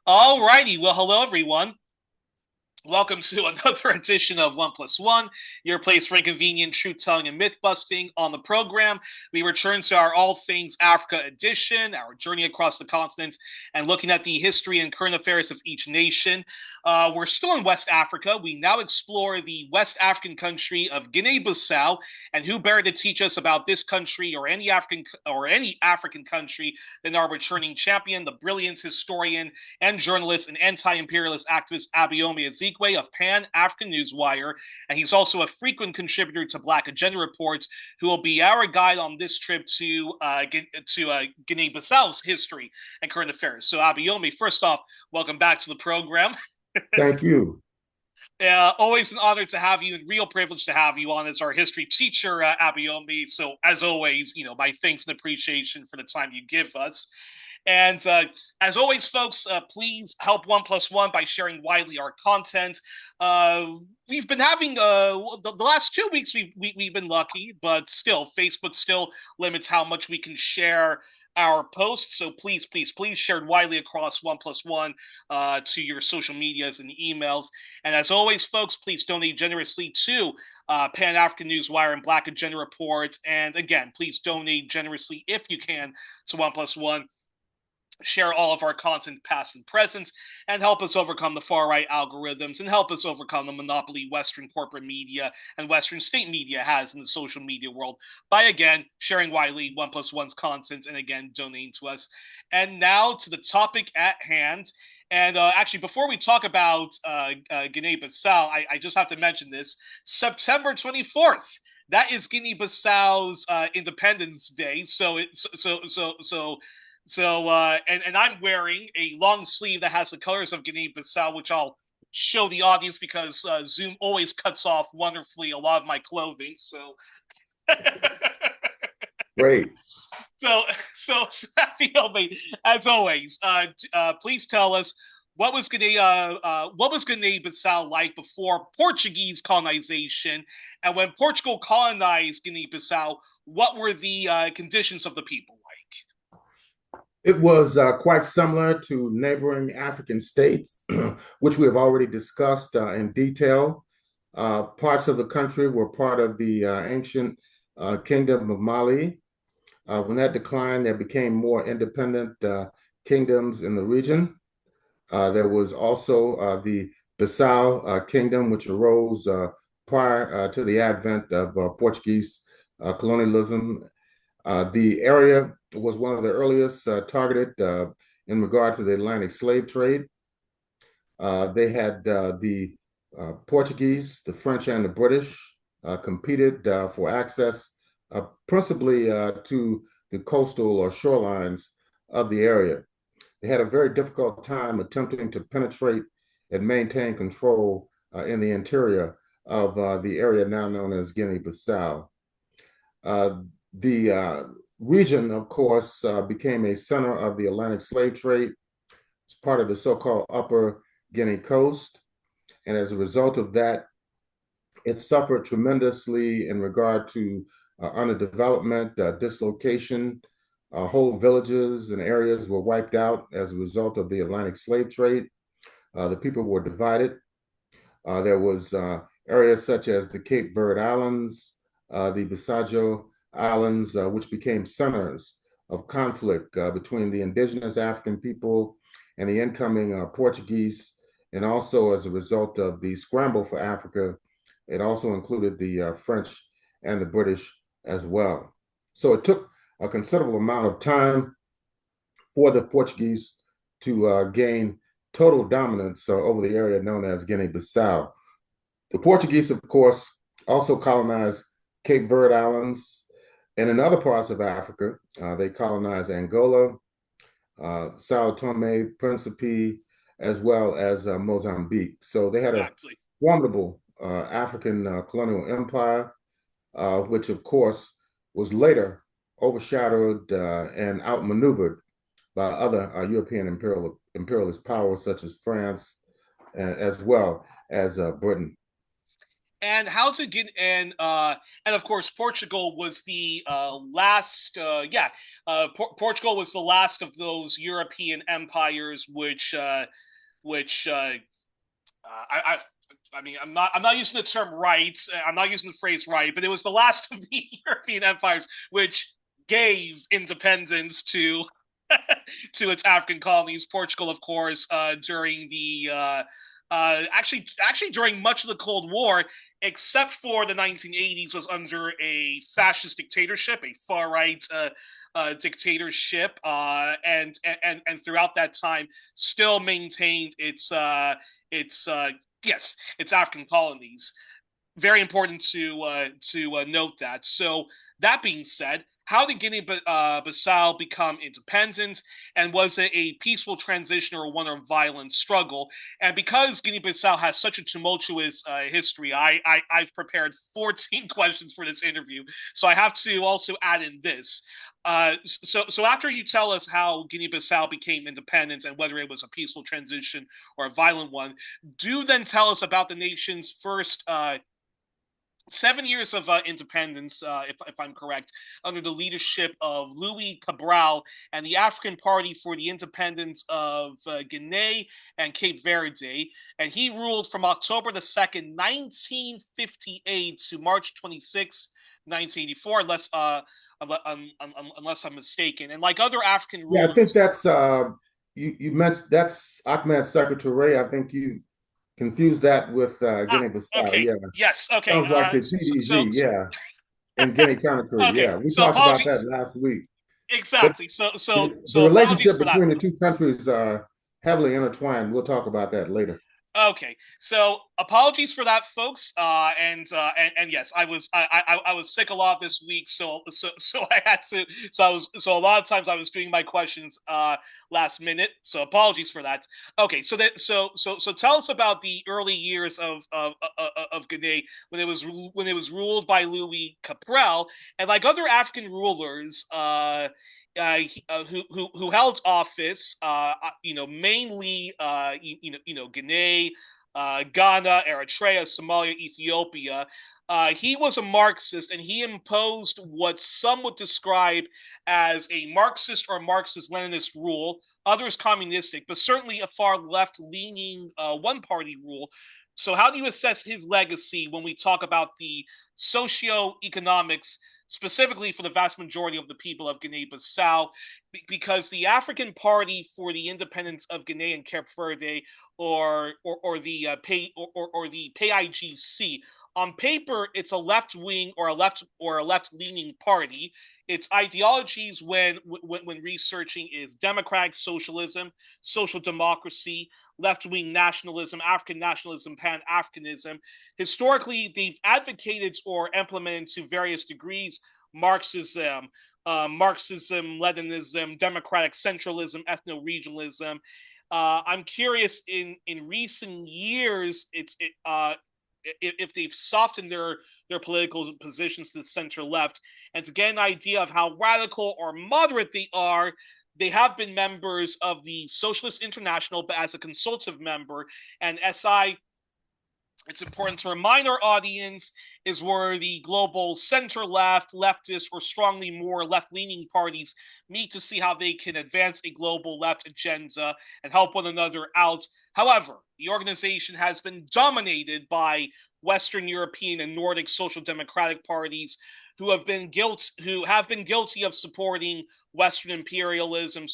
All righty. Well, hello, everyone. Welcome to another edition of One Plus One, your place for inconvenient truth telling and myth busting. On the program, we return to our All Things Africa edition, our journey across the continent, and looking at the history and current affairs of each nation. We're still in West Africa. We now explore the West African country of Guinea-Bissau, and who better to teach us about this country or any African country than our returning champion, the brilliant historian and journalist and anti-imperialist activist Abayomi Azikiwe of Pan-African Newswire, and he's also a frequent contributor to Black Agenda Reports, who will be our guide on this trip to Guinea-Bissau's history and current affairs. So, Abayomi, first off, welcome back to the program. Thank you. Always an honor to have you, and real privilege to have you on as our history teacher, Abayomi. So, as always, my thanks and appreciation for the time you give us. And as always, folks, please help One Plus One by sharing widely our content. We've been having the last 2 weeks we've been lucky, but still, Facebook still limits how much we can share our posts. So please share it widely across One Plus One to your social medias and emails. And as always, folks, please donate generously to Pan African Newswire and Black Agenda Report. And again, please donate generously if you can to One Plus One. Share all of our content, past and present, and help us overcome the far right algorithms and help us overcome the monopoly Western corporate media and Western state media has in the social media world by, again, sharing widely One Plus One's content and, again, donating to us. And now to the topic at hand. And actually, before we talk about Guinea-Bissau, I just have to mention this. September 24th. That is Guinea-Bissau's Independence Day. And I'm wearing a long sleeve that has the colors of Guinea-Bissau, which I'll show the audience because Zoom always cuts off wonderfully a lot of my clothing. So, Great. so, so as always, please tell us what was Guinea-Bissau like before Portuguese colonization, and when Portugal colonized Guinea-Bissau, what were the conditions of the people like? It was quite similar to neighboring African states, which we have already discussed in detail. Parts of the country were part of the ancient Kingdom of Mali. When that declined, there became more independent kingdoms in the region. There was also the Bissau Kingdom, which arose prior to the advent of Portuguese colonialism. The area was one of the earliest targeted in regard to the Atlantic slave trade. They had the Portuguese, the French, and the British competed for access principally to the coastal or shorelines of the area. They had a very difficult time attempting to penetrate and maintain control in the interior of the area now known as Guinea-Bissau. The region, of course, became a center of the Atlantic slave trade. It's part of the so-called Upper Guinea Coast. And as a result of that, it suffered tremendously in regard to underdevelopment, dislocation. Whole villages and areas were wiped out as a result of the Atlantic slave trade. The people were divided. There was areas such as the Cape Verde Islands, the Bissajo Islands, which became centers of conflict between the indigenous African people and the incoming Portuguese. And also as a result of the scramble for Africa, it also included the French and the British as well. So it took a considerable amount of time for the Portuguese to gain total dominance over the area known as Guinea-Bissau. The Portuguese, of course, also colonized Cape Verde Islands, and in other parts of Africa, they colonized Angola, Sao Tome, Principe, as well as Mozambique. So they had a Exactly. formidable African colonial empire, which, of course, was later overshadowed and outmaneuvered by other European imperialist powers such as France, as well as Britain. And how to get and of course Portugal was the last Portugal was the last of those European empires which I mean, I'm not using the term right. I'm not using the phrase right, but it was the last of the European empires which gave independence to to its African colonies. Portugal, of course, during the actually during much of the Cold War, except for the 1980s, was under a fascist dictatorship, a far right dictatorship, and throughout that time, still maintained its yes, its African colonies. Very important to note that. So that being said, how did Guinea-Bissau become independent, and was it a peaceful transition or one of violent struggle? And because Guinea-Bissau has such a tumultuous history, I've prepared 14 questions for this interview, so I have to also add in this. So after you tell us how Guinea-Bissau became independent and whether it was a peaceful transition or a violent one, do then tell us about the nation's first 7 years of independence, if I'm correct, under the leadership of Louis Cabral and the African Party for the Independence of Guinea and Cape Verde. And he ruled from October the 2nd, 1958 to March 26, 1984, unless I'm mistaken. And like other African Yeah, I think rulers, that's you mentioned that's Ahmed Secretary. I think you confused that with ah, Guinea-Bissau. okay, Yeah, yes, okay, sounds like the PDG. Yeah, and Guinea-Conakry. okay, Yeah, we so talked about that apologies. last week. But Exactly. the So apologies relationship for that, between the two folks. countries are heavily intertwined. We'll talk about that later. Okay, so apologies for that, folks. And yes, I was sick a lot this week, so I had to. So a lot of times I was doing my questions last minute. So apologies for that. Okay, so tell us about the early years of Guinea when it was ruled by Louis Capral, and like other African rulers, who held office, mainly, Guinea, Ghana, Eritrea, Somalia, Ethiopia. He was a Marxist, and he imposed what some would describe as a Marxist or Marxist-Leninist rule, others communistic, but certainly a far left-leaning one-party rule. So, how do you assess his legacy when we talk about the socio-economics specifically for the vast majority of the people of Guinea-Bissau, because the African Party for the Independence of Guinea and Cape Verde, or the or the PIGC, on paper it's a left wing or a left leaning party. Its ideologies, when researching, is democratic socialism, social democracy, left wing nationalism, African nationalism, Pan Africanism. Historically, they've advocated or implemented to various degrees Marxism, Leninism, democratic centralism, ethno regionalism. I'm curious, in recent years, if they've softened their political positions to the center left, and to get an idea of how radical or moderate they are. They have been members of the Socialist International, but as a consultative member, and SI, it's important to remind our audience, is where the global center left, leftist, or strongly more left leaning parties meet to see how they can advance a global left agenda and help one another out. However, the organization has been dominated by Western European and Nordic social democratic parties who have been guilty of supporting Western imperialism,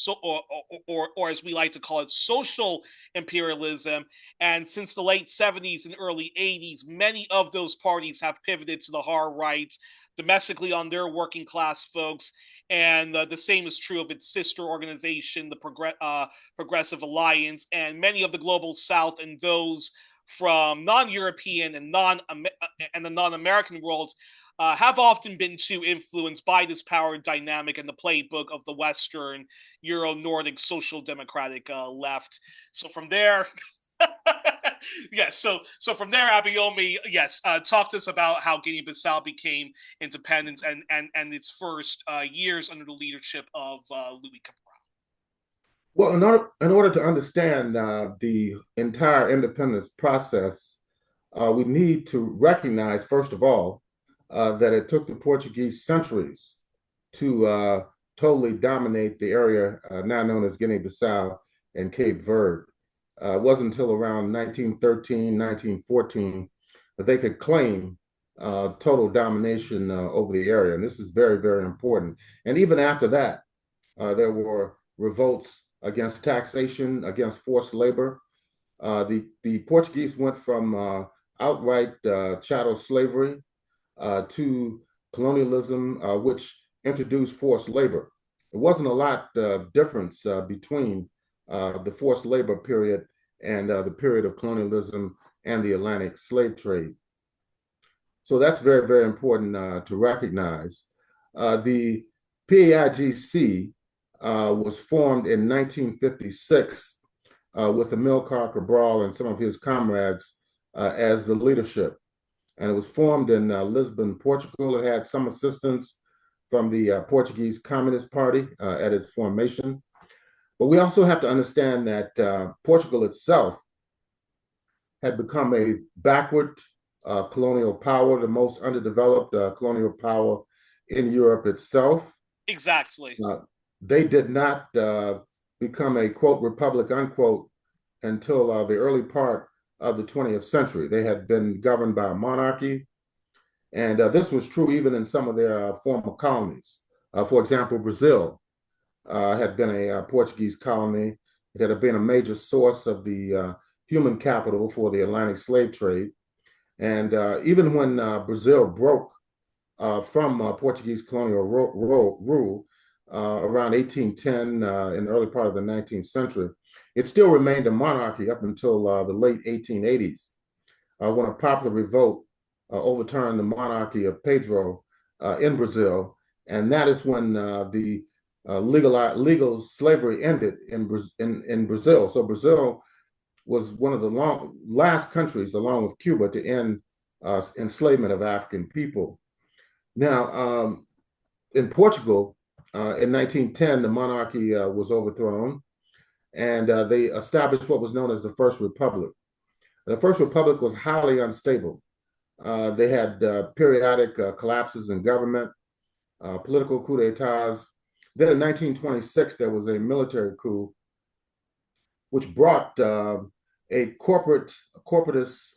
or as we like to call it, social imperialism. And since the late 70s and early 80s, many of those parties have pivoted to the hard right, domestically on their working class folks. And the same is true of its sister organization, the Progressive Alliance, and many of the global South and those from non-European and the non-American world have often been too influenced by this power dynamic and the playbook of the Western Euro-Nordic social democratic left. So from there, yes. So from there, Abayomi, yes, talk to us about how Guinea-Bissau became independent and its first years under the leadership of Louis Cabral. Well, in order to understand the entire independence process, we need to recognize, first of all, that it took the Portuguese centuries to totally dominate the area now known as Guinea-Bissau and Cape Verde. It wasn't until around 1913, 1914 that they could claim total domination over the area. And this is very, very important. And even after that, there were revolts against taxation, against forced labor. The Portuguese went from outright chattel slavery to colonialism, which introduced forced labor. It wasn't a lot of difference between the forced labor period and the period of colonialism and the Atlantic slave trade. So that's very, very important to recognize. The PAIGC was formed in 1956 with Amilcar Cabral and some of his comrades as the leadership. And it was formed in Lisbon, Portugal. It had some assistance from the Portuguese Communist Party at its formation. But we also have to understand that Portugal itself had become a backward colonial power, the most underdeveloped colonial power in Europe itself. Exactly. They did not become a quote republic unquote until the early part of the 20th century. They had been governed by a monarchy, and this was true even in some of their former colonies. For example, Brazil had been a Portuguese colony. It had been a major source of the human capital for the Atlantic slave trade. And even when Brazil broke from Portuguese colonial rule around 1810 in the early part of the 19th century, it still remained a monarchy up until the late 1880s, when a popular revolt overturned the monarchy of Pedro in Brazil. And that is when the legal slavery ended in Brazil. So Brazil was one of the last countries, along with Cuba, to end enslavement of African people. Now, in Portugal, in 1910, the monarchy was overthrown, and they established what was known as the First Republic. The First Republic was highly unstable. They had periodic collapses in government, political coups d'etats. Then in 1926, there was a military coup, which brought a corporatist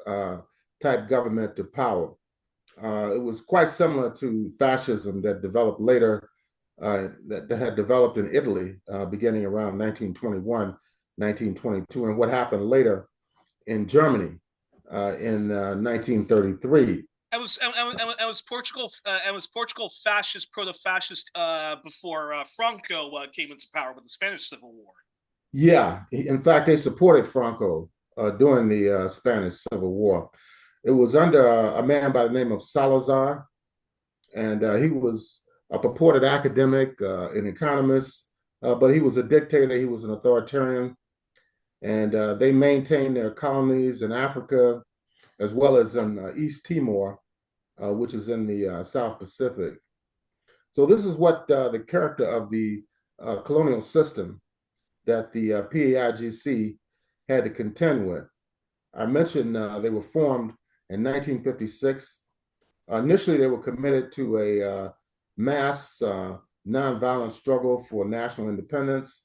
type government to power. It was quite similar to fascism that developed later, that had developed in Italy beginning around 1921, 1922, and what happened later in Germany in 1933. I was fascist, proto-fascist before Franco came into power with the Spanish Civil War. Yeah, in fact, they supported Franco during the Spanish Civil War. It was under a man by the name of Salazar, and he was a purported academic, an economist, but he was a dictator. He was an authoritarian, and they maintained their colonies in Africa as well as in East Timor, which is in the South Pacific. So this is what the character of the colonial system that the PAIGC had to contend with. I mentioned they were formed in 1956. Initially, they were committed to a mass nonviolent struggle for national independence.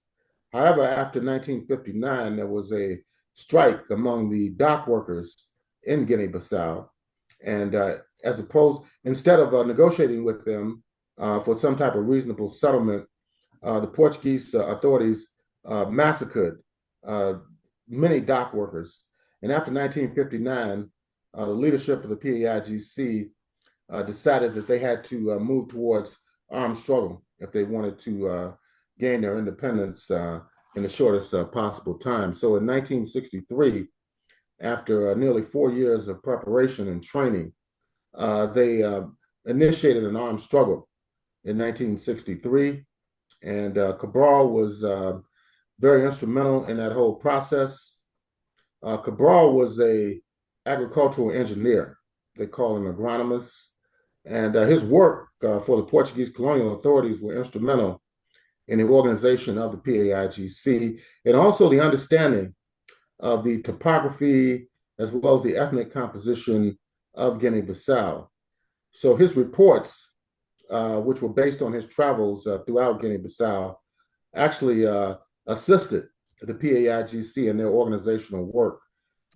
However, after 1959, there was a strike among the dock workers in Guinea-Bissau. And instead of negotiating with them for some type of reasonable settlement, the Portuguese authorities massacred many dock workers. And after 1959, the leadership of the PAIGC decided that they had to move towards armed struggle if they wanted to gain their independence in the shortest possible time. So in 1963, after nearly 4 years of preparation and training, they initiated an armed struggle in 1963. And Cabral was very instrumental in that whole process. Cabral was a agricultural engineer. They call him agronomist. And his work for the Portuguese colonial authorities were instrumental in the organization of the PAIGC and also the understanding of the topography as well as the ethnic composition of Guinea-Bissau. So his reports, which were based on his travels throughout Guinea-Bissau, actually assisted the PAIGC in their organizational work.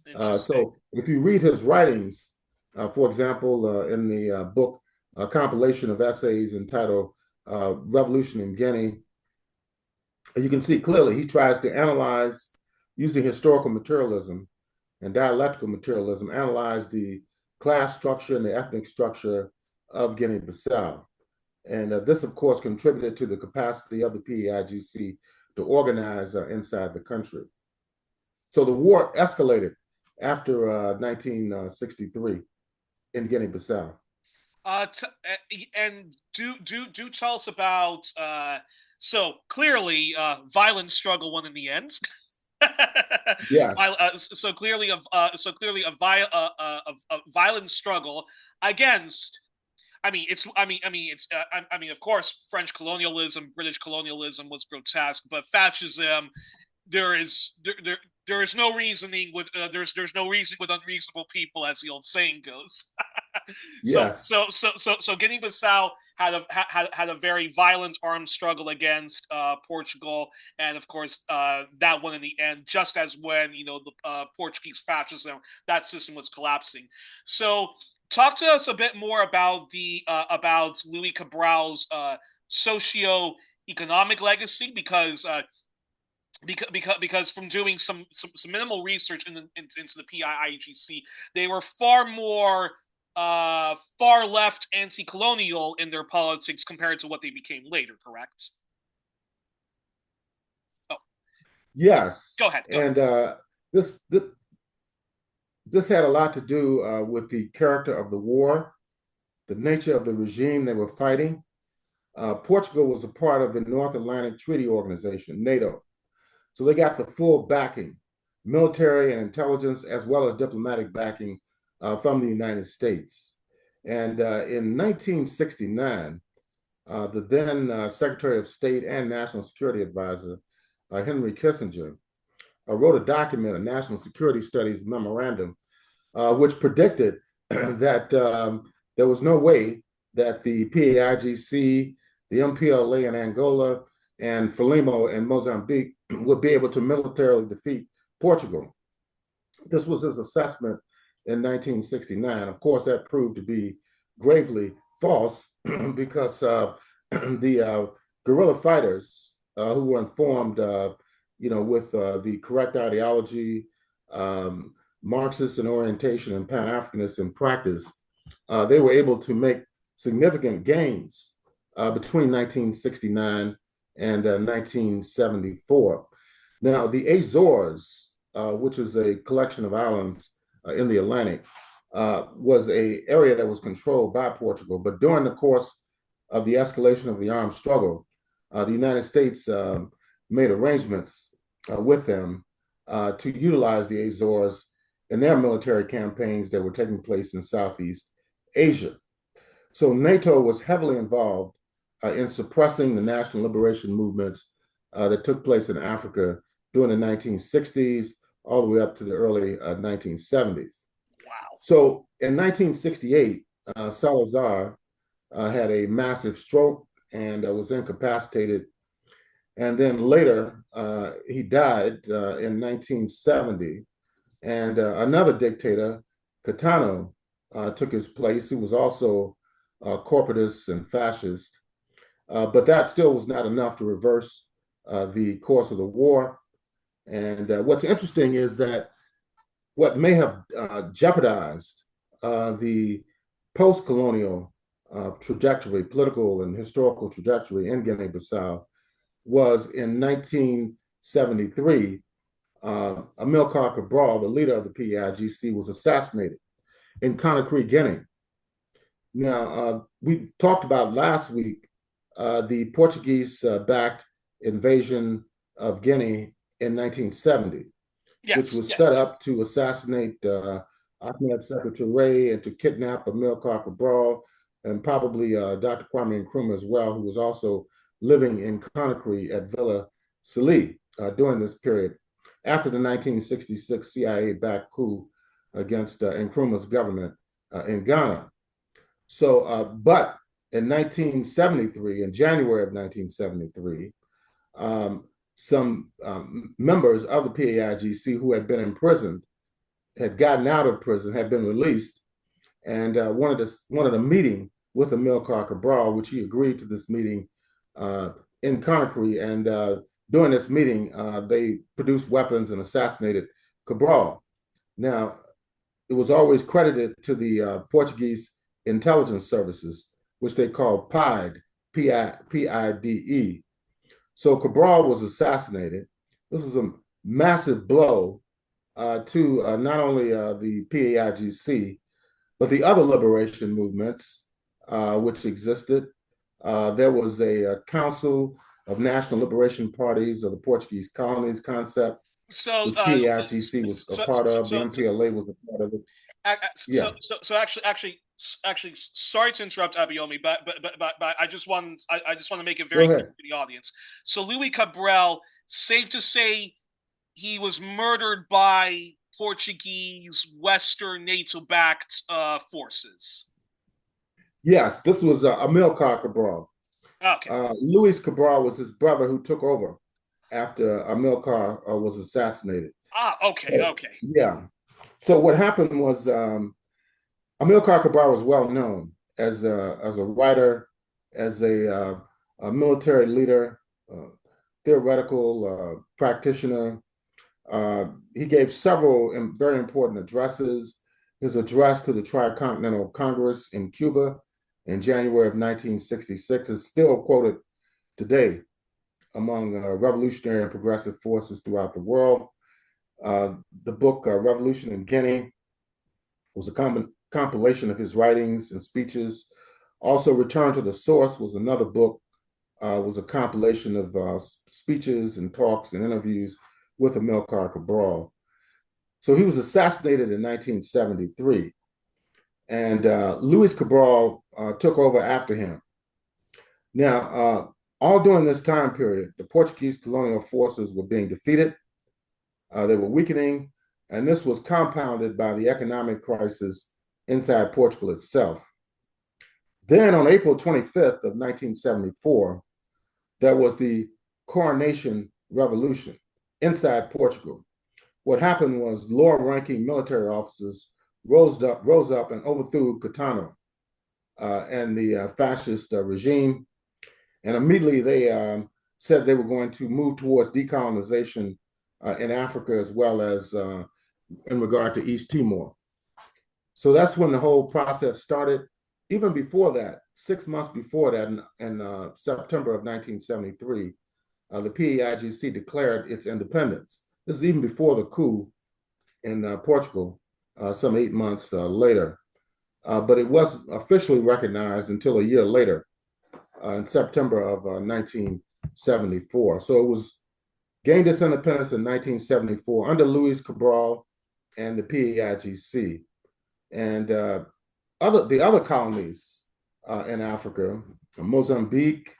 Interesting. So if you read his writings, for example, in the book, a compilation of essays entitled Revolution in Guinea, you can see clearly he tries to analyze, using historical materialism and dialectical materialism, analyze the class structure and the ethnic structure of Guinea-Bissau. And this, of course, contributed to the capacity of the PAIGC to organize inside the country. So the war escalated after 1963 in Guinea-Bissau. And do tell us about so clearly violent struggle won in the end. Yes, So clearly a violent struggle against. I mean, of course, French colonialism, British colonialism was grotesque, but fascism, there is there is no reasoning with there's no reasoning with unreasonable people, as the old saying goes. yes, So Guinea-Bissau had a very violent armed struggle against Portugal, and of course that won in the end, just as when the Portuguese fascism, that system was collapsing. So talk to us a bit more about the about Louis Cabral's socio-economic legacy, because from doing some minimal research into the PIIGC, they were far left anti-colonial in their politics compared to what they became later. Correct? Oh, yes. go ahead. Go ahead. And this, this this had a lot to do with the character of the war, the nature of the regime they were fighting. Portugal was a part of the North Atlantic Treaty Organization, NATO. So they got the full backing, military and intelligence, as well as diplomatic backing from the United States. And in 1969, the then Secretary of State and National Security Advisor, Henry Kissinger, wrote a document, a national security studies memorandum, which predicted that there was no way that the PAIGC, the MPLA in Angola, and Frelimo in Mozambique would be able to militarily defeat Portugal. This was his assessment in 1969. Of course, that proved to be gravely false because the guerrilla fighters who were informed, with the correct ideology, Marxist in orientation and Pan-Africanist in practice, they were able to make significant gains between 1969 and 1974. Now, the Azores, which is a collection of islands in the Atlantic, was an area that was controlled by Portugal. But during the course of the escalation of the armed struggle, the United States made arrangements with them to utilize the Azores in their military campaigns that were taking place in Southeast Asia. So NATO was heavily involved in suppressing the national liberation movements that took place in Africa during the 1960s all the way up to the early 1970s. Wow. So in 1968, Salazar had a massive stroke and was incapacitated. And then later, he died in 1970. And another dictator, Caetano, took his place. He was also corporatist and fascist. But that still was not enough to reverse the course of the war. And what's interesting is that what may have jeopardized the post-colonial trajectory, political and historical trajectory in Guinea-Bissau was in 1973, Amilcar Cabral, the leader of the PAIGC, was assassinated in Conakry, Guinea. Now, we talked about last week the Portuguese-backed invasion of Guinea in 1970, which was set up to assassinate Ahmed Sékou Touré and to kidnap Amilcar Cabral and probably Dr. Kwame Nkrumah as well, who was also living in Conakry at Villa Sali during this period after the 1966 CIA-backed coup against Nkrumah's government in Ghana. So, but in 1973, in January of 1973, some members of the PAIGC who had been imprisoned had gotten out of prison, had been released, and wanted a meeting with Amilcar Cabral, which he agreed to this meeting in Conakry. And during this meeting, they produced weapons and assassinated Cabral. Now, it was always credited to the Portuguese intelligence services, which they called PIDE, P-I-D-E. So Cabral was assassinated. This was a massive blow to not only the PAIGC, but the other liberation movements which existed. There was a Council of National Liberation Parties of the Portuguese colonies concept, So, which PAIGC was a so, part of, the so, so, MPLA was a part of it. so, Yeah, so actually, sorry to interrupt, Abayomi, but I just want to make it go very clear ahead. to the audience. So, Louis Cabral, safe to say, he was murdered by Portuguese Western NATO-backed forces. Yes, this was Amilcar Cabral. Okay. Luis Cabral was his brother who took over after Amilcar was assassinated. Ah, okay, So, okay. yeah. So what happened was Amilcar Cabral was well known as a writer, as a military leader, uh, theoretical practitioner. He gave several very important addresses. His address to the Tricontinental Congress in Cuba in January of 1966 is still quoted today among revolutionary and progressive forces throughout the world. The book Revolution in Guinea was a compilation of his writings and speeches. Also, Return to the Source was another book, was a compilation of speeches and talks and interviews with Amilcar Cabral. So he was assassinated in 1973, and Luis Cabral took over after him. Now, all during this time period, the Portuguese colonial forces were being defeated, they were weakening, and this was compounded by the economic crisis inside Portugal itself. Then on April 25th of 1974, there was the Coronation Revolution inside Portugal. What happened was lower-ranking military officers rose up and overthrew Catano and the fascist regime, and immediately they said they were going to move towards decolonization in Africa as well as in regard to East Timor. So that's when the whole process started. Even before that, 6 months before that, in September of 1973, the PAIGC declared its independence. This is even before the coup in Portugal, some 8 months later. But it wasn't officially recognized until a year later, in September of 1974. So it was gained its independence in 1974 under Luis Cabral and the PAIGC. And the other colonies in Africa, Mozambique,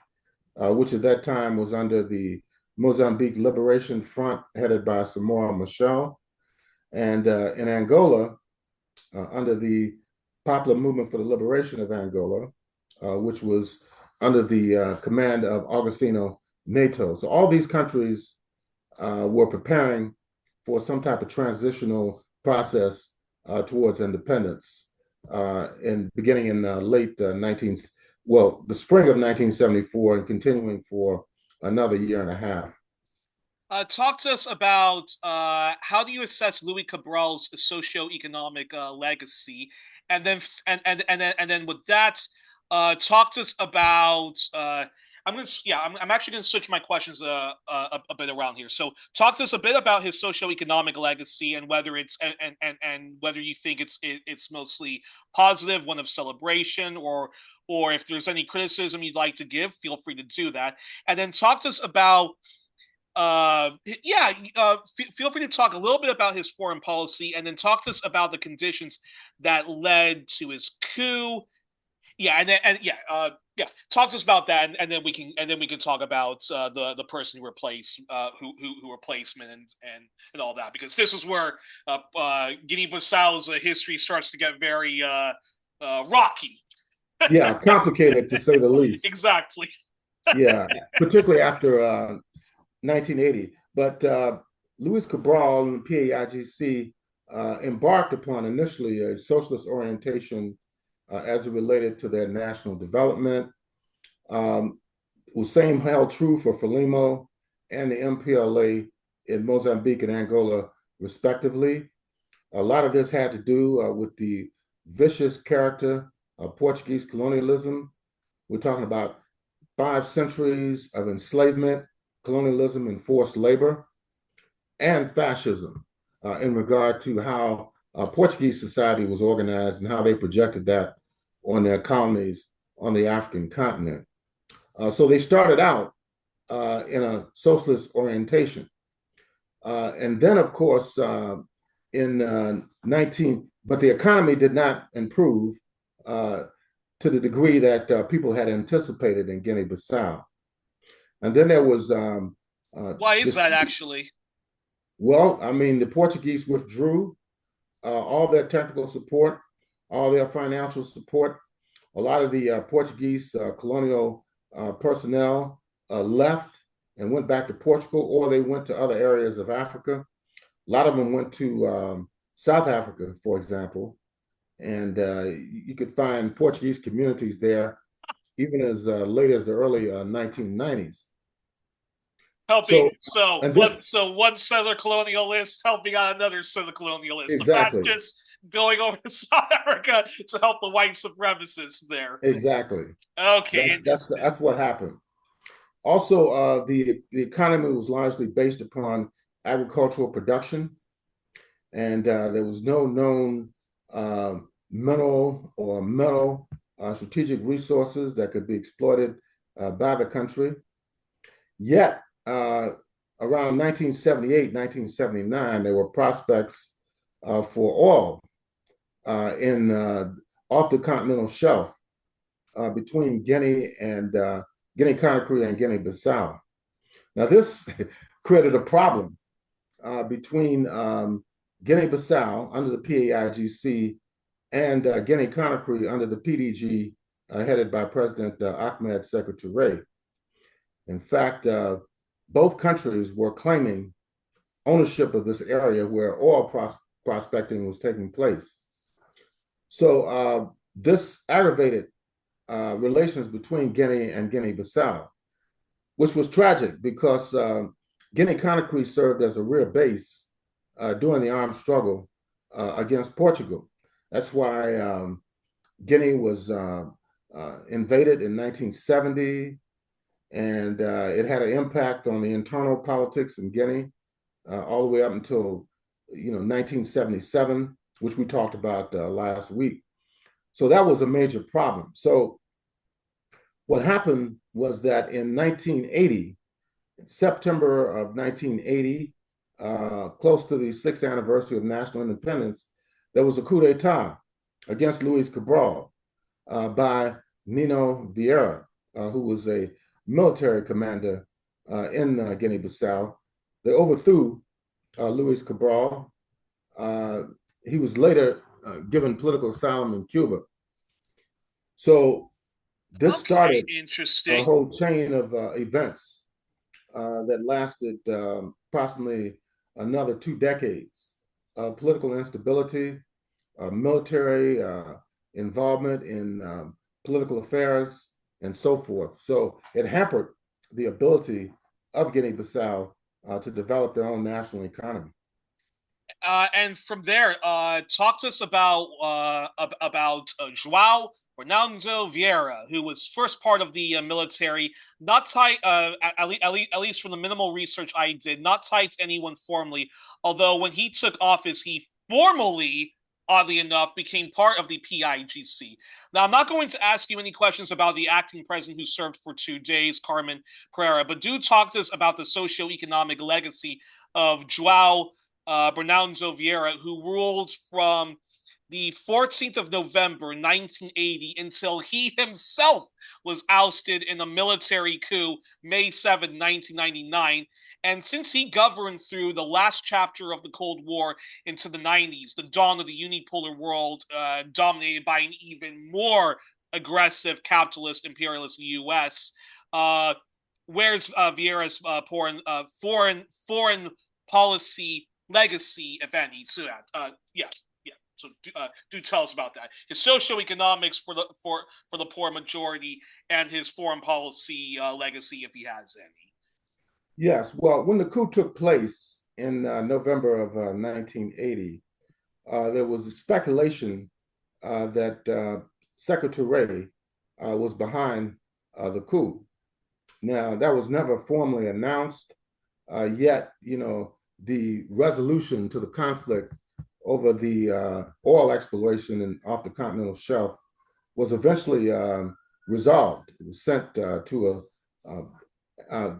which at that time was under the Mozambique Liberation Front headed by Samora Machel, and in Angola, under the Popular Movement for the Liberation of Angola, which was under the command of Augustino Neto. So all these countries were preparing for some type of transitional process towards independence beginning in late the spring of 1974 and continuing for another year and a half. Talk to us about how do you assess Louis Cabral's socioeconomic legacy, and then with that, talk to us about. I'm actually gonna switch my questions a bit around here. So, talk to us a bit about his socioeconomic legacy and whether and whether you think it's mostly positive, one of celebration, or if there's any criticism you'd like to give, feel free to do that. And then talk to us about feel free to talk a little bit about his foreign policy and then talk to us about the conditions that led to his coup. Yeah, and then, and yeah, Yeah, talk to us about that, and then we can talk about the person who replacement and all that, because this is where Guinea-Bissau's history starts to get very rocky. Yeah, complicated to say the least. Exactly. Yeah, particularly after 1980. But Luis Cabral and the PAIGC embarked upon initially a socialist orientation as it related to their national development. Um, the same held true for Frelimo and the MPLA in Mozambique and Angola, respectively. A lot of this had to do with the vicious character of Portuguese colonialism. We're talking about 5 centuries of enslavement, colonialism, and forced labor, and fascism in regard to how Portuguese society was organized and how they projected that on their colonies on the African continent. So they started out in a socialist orientation. And then, of course, in 19, but the economy did not improve to the degree that people had anticipated in Guinea-Bissau. And then there was Why is this, that actually? well, I mean, the Portuguese withdrew all their technical support, all their financial support. A lot of the Portuguese colonial personnel left and went back to Portugal, or they went to other areas of Africa. A lot of them went to South Africa, for example, and you could find Portuguese communities there even as late as the early 1990s. Helping So, and then so one settler colonialist helping out another settler colonialist, not exactly, just going over to South Africa to help the white supremacists there. exactly. Okay, That's interesting. that's what happened. Also, the economy was largely based upon agricultural production, and there was no known uh, mineral or metal strategic resources that could be exploited by the country. Yet, around 1978, 1979, there were prospects for oil in off the continental shelf between Guinea and Guinea-Conakry and Guinea-Bissau. Now, this created a problem between Guinea-Bissau under the PAIGC and Guinea-Conakry under the PDG headed by President Ahmed Sékou Touré. In fact, both countries were claiming ownership of this area where oil prospecting was taking place. So this aggravated relations between Guinea and Guinea-Bissau, which was tragic because Guinea-Conakry served as a rear base during the armed struggle against Portugal. That's why Guinea was invaded in 1970, and it had an impact on the internal politics in Guinea all the way up until 1977, which we talked about last week. So that was a major problem. So what happened was that in 1980, September of 1980, close to the sixth anniversary of national independence, there was a coup d'etat against Luis Cabral by Nino Vieira, who was a military commander in Guinea-Bissau. They overthrew Luis Cabral. He was later given political asylum in Cuba. So this Okay, started a interesting. whole chain of events that lasted approximately another 2 decades. Political instability, military involvement in political affairs, and so forth. So it hampered the ability of Guinea-Bissau to develop their own national economy. And from there, talk to us about João Ronaldo Vieira, who was first part of the military, not tied, at least from the minimal research I did, not tied to anyone formally. Although when he took office, he formally, oddly enough, became part of the PIGC. Now, I'm not going to ask you any questions about the acting president who served for 2 days, Carmen Pereira, but do talk to us about the socioeconomic legacy of João Bernardo Vieira, who ruled from the 14th of November, 1980, until he himself was ousted in a military coup, May 7th, 1999. And since he governed through the last chapter of the Cold War into the 90s, the dawn of the unipolar world, dominated by an even more aggressive capitalist imperialist US, where's Vieira's foreign policy legacy, if any? So yeah. So do tell us about that. His socioeconomics for the poor majority, and his foreign policy legacy, if he has any. Yes, well, when the coup took place in November of 1980, there was speculation that Secretary was behind the coup. Now, that was never formally announced, yet, the resolution to the conflict over the oil exploration off the continental shelf was eventually resolved. It was sent to a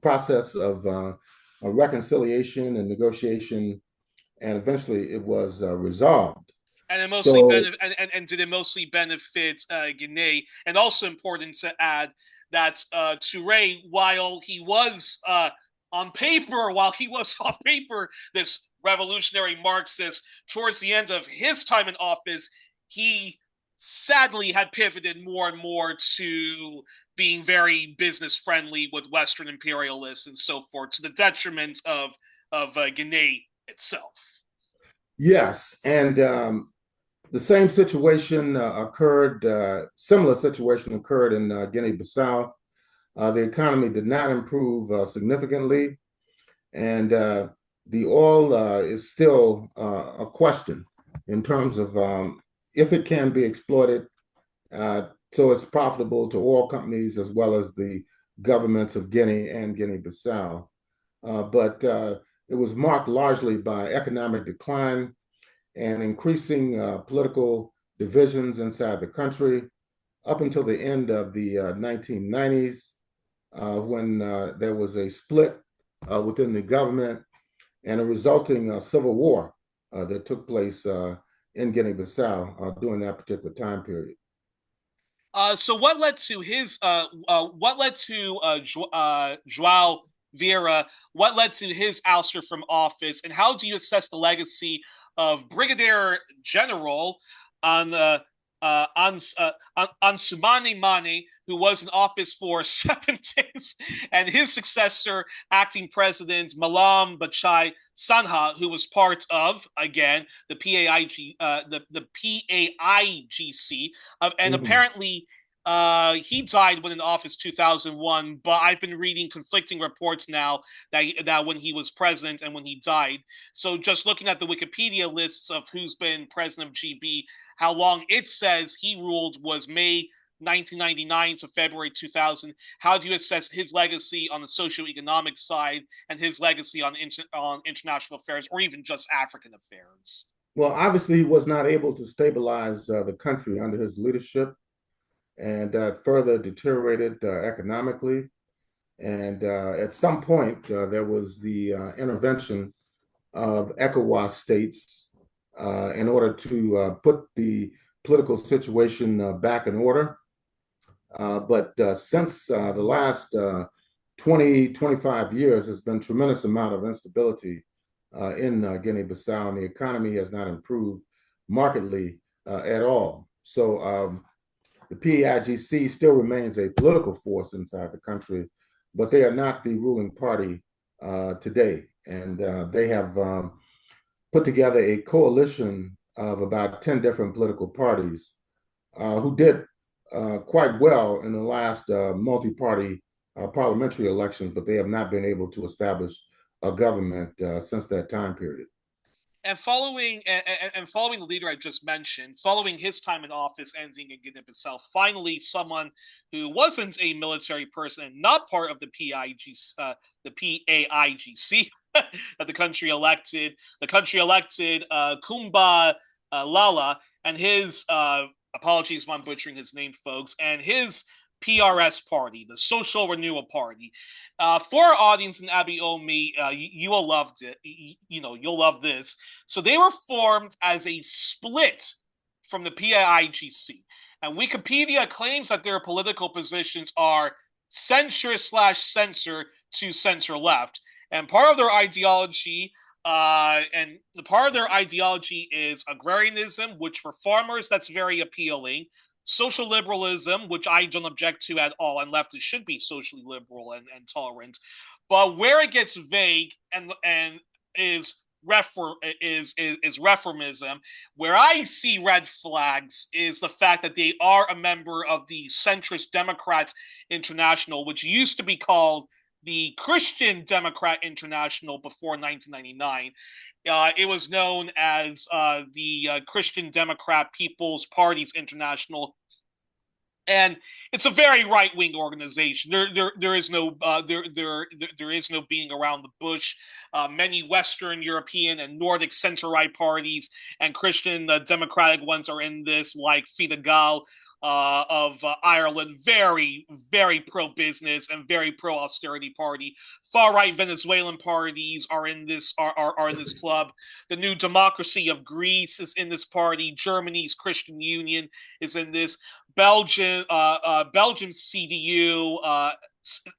process of a reconciliation and negotiation, and eventually it was resolved. And it mostly So, and did it mostly benefit Guinea? And also important to add that Touré, while he was on paper this revolutionary Marxist, towards the end of his time in office, he sadly had pivoted more and more to being very business friendly with Western imperialists and so forth, to the detriment of Guinea itself. yes, and the same situation similar situation occurred in Guinea-Bissau. The economy did not improve significantly, and the oil is still a question in terms of if it can be exploited so it's profitable to oil companies as well as the governments of Guinea and Guinea-Bissau. But it was marked largely by economic decline and increasing political divisions inside the country up until the end of the 1990s, when there was a split within the government and a resulting civil war that took place in Guinea-Bissau during that particular time period. So what led to Joao Vieira? What led to his ouster from office, and how do you assess the legacy of Brigadier General on Ansumani Mane, who was in office for 7 days, and his successor, acting president Malam Bachai Sanha, who was part of, again, the PAIGC, and Mhm. apparently he died when in office 2001, but I've been reading conflicting reports now that when he was president and when he died. So just looking at the Wikipedia lists of who's been president of GB, how long it says he ruled was May 1999 to February 2000. How do you assess his legacy on the socioeconomic side and his legacy on international affairs, or even just African affairs? Well, obviously, he was not able to stabilize the country under his leadership, and further deteriorated economically. And at some point, there was the intervention of ECOWAS states in order to put the political situation back in order. But since the last 20, 25 years, there's been a tremendous amount of instability in Guinea-Bissau, and the economy has not improved markedly at all. So the PAIGC still remains a political force inside the country, but they are not the ruling party today. And they have put together a coalition of about 10 different political parties who did quite well in the last multi-party parliamentary elections, but they have not been able to establish a government since that time period. And following the leader I just mentioned, following his time in office ending in Guinea-Bissau, finally someone who wasn't a military person and not part of the PAIGC that the country elected Kumba Lala, and his apologies if I'm butchering his name, folks, and his PRS party, the Social Renewal Party. For our audience in Abayomi, you will love it. You'll love this. So they were formed as a split from the PAIGC. And Wikipedia claims that their political positions are censure/censor to center left. And part of their ideology is agrarianism, which for farmers that's very appealing. Social liberalism, which I don't object to at all, and leftists should be socially liberal and tolerant. But where it gets vague and is reformism. Where I see red flags is the fact that they are a member of the centrist Democrats International, which used to be called the Christian Democrat International before 1999. It was known as the Christian Democrat People's Parties International, and it's a very right wing organization. There is no there is no being around the bush. Many Western European and Nordic center right parties and Christian democratic ones are in this, like Fine Gael of Ireland, very pro business and very pro austerity party. Far right Venezuelan parties are in this in this club. The New Democracy of Greece is in this party. Germany's Christian Union is in this. Belgium CDU,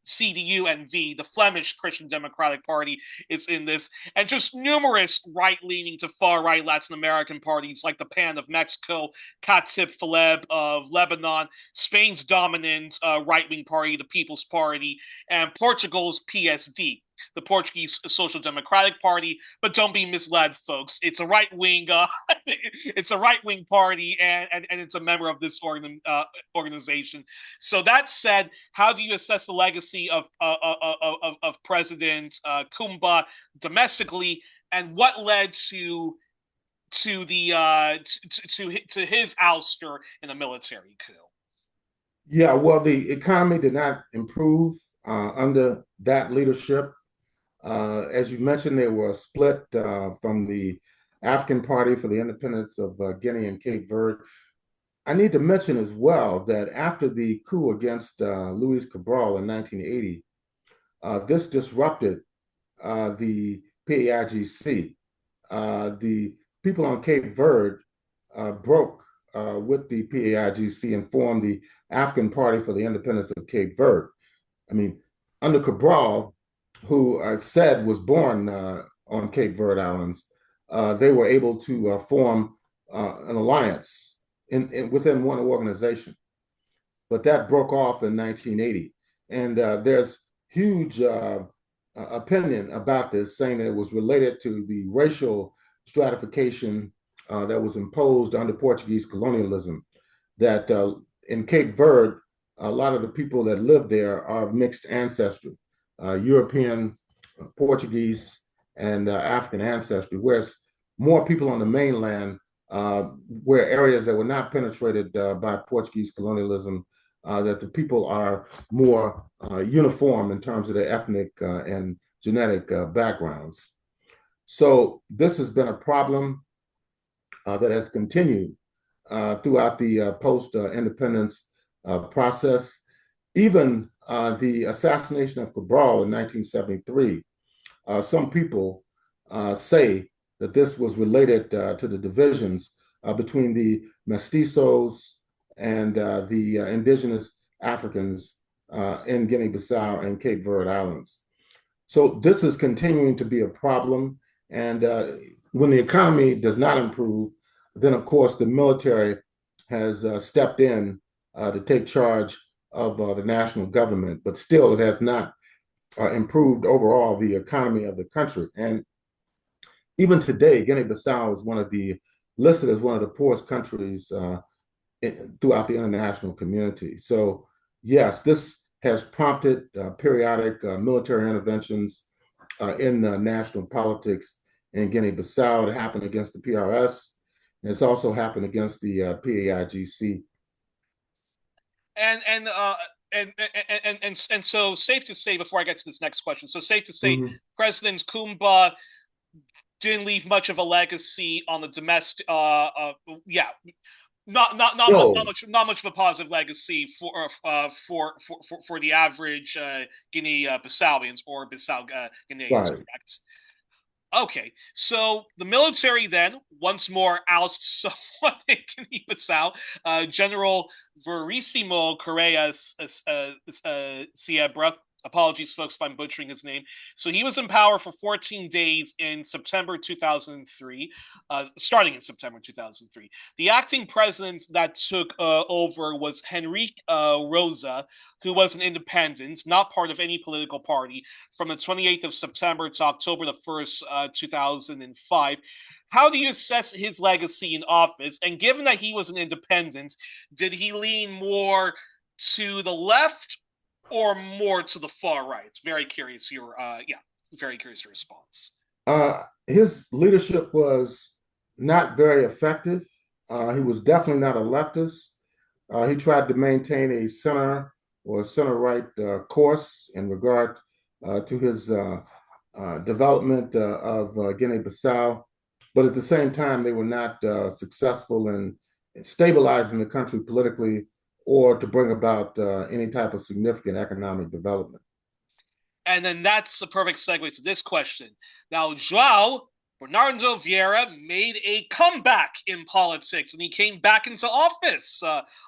CDU-NV, the Flemish Christian Democratic Party, is in this, and just numerous right-leaning to far-right Latin American parties like the PAN of Mexico, Katib Faleb of Lebanon, Spain's dominant right-wing party, the People's Party, and Portugal's PSD, the Portuguese Social Democratic Party. But don't be misled, folks. It's a right wing. It's a right wing party, and it's a member of this organization. So that said, how do you assess the legacy of President Kumba domestically, and what led to his ouster in a military coup? Yeah, well, the economy did not improve under that leadership. As you mentioned, they were split from the African Party for the independence of Guinea and Cape Verde. I need to mention as well that after the coup against Luis Cabral in 1980, this disrupted the PAIGC. The people on Cape Verde broke with the PAIGC and formed the African Party for the Independence of Cape Verde. I mean, under Cabral, who I said was born on Cape Verde Islands, they were able to form an alliance within one organization. But that broke off in 1980. And there's huge opinion about this, saying that it was related to the racial stratification that was imposed under Portuguese colonialism, that in Cape Verde, a lot of the people that live there are of mixed ancestry, European, Portuguese, and African ancestry, whereas more people on the mainland were areas that were not penetrated by Portuguese colonialism, that the people are more uniform in terms of their ethnic and genetic backgrounds. So this has been a problem that has continued throughout the post-independence process. Even the assassination of Cabral in 1973, some people say that this was related to the divisions between the mestizos and the indigenous Africans in Guinea-Bissau and Cape Verde Islands. So this is continuing to be a problem. And when the economy does not improve, then of course the military has stepped in to take charge of the national government, but still it has not improved overall the economy of the country. And even today, Guinea-Bissau is listed as one of the poorest countries throughout the international community. So yes, this has prompted periodic military interventions in national politics in Guinea-Bissau. It happened against the PRS, and it's also happened against the PAIGC. And so safe to say, before I get to this next question, so safe to say Mhm. President Kumba didn't leave much of a legacy on the domestic. Yeah, No, not much of a positive legacy for the average Guinea-Bissauians or Bissau Guineans, right. correct? Okay, so the military then once more ousts someone in Guinea-Bissau, General Verissimo Correa Siebra. Apologies, folks, if I'm butchering his name. So he was in power for 14 days in September 2003, starting in September 2003. The acting president that took over was Henrique Rosa, who was an independent, not part of any political party, from the 28th of September to October the 1st, 2005. How do you assess his legacy in office? And given that he was an independent, did he lean more to the left or more to the far right? Very curious very curious your response. His leadership was not very effective. He was definitely not a leftist. He tried to maintain a center or center right course in regard to his development of Guinea-Bissau. But at the same time, they were not successful in stabilizing the country politically or to bring about any type of significant economic development. And then that's a perfect segue to this question. Now, João Bernardo Vieira made a comeback in politics, and he came back into office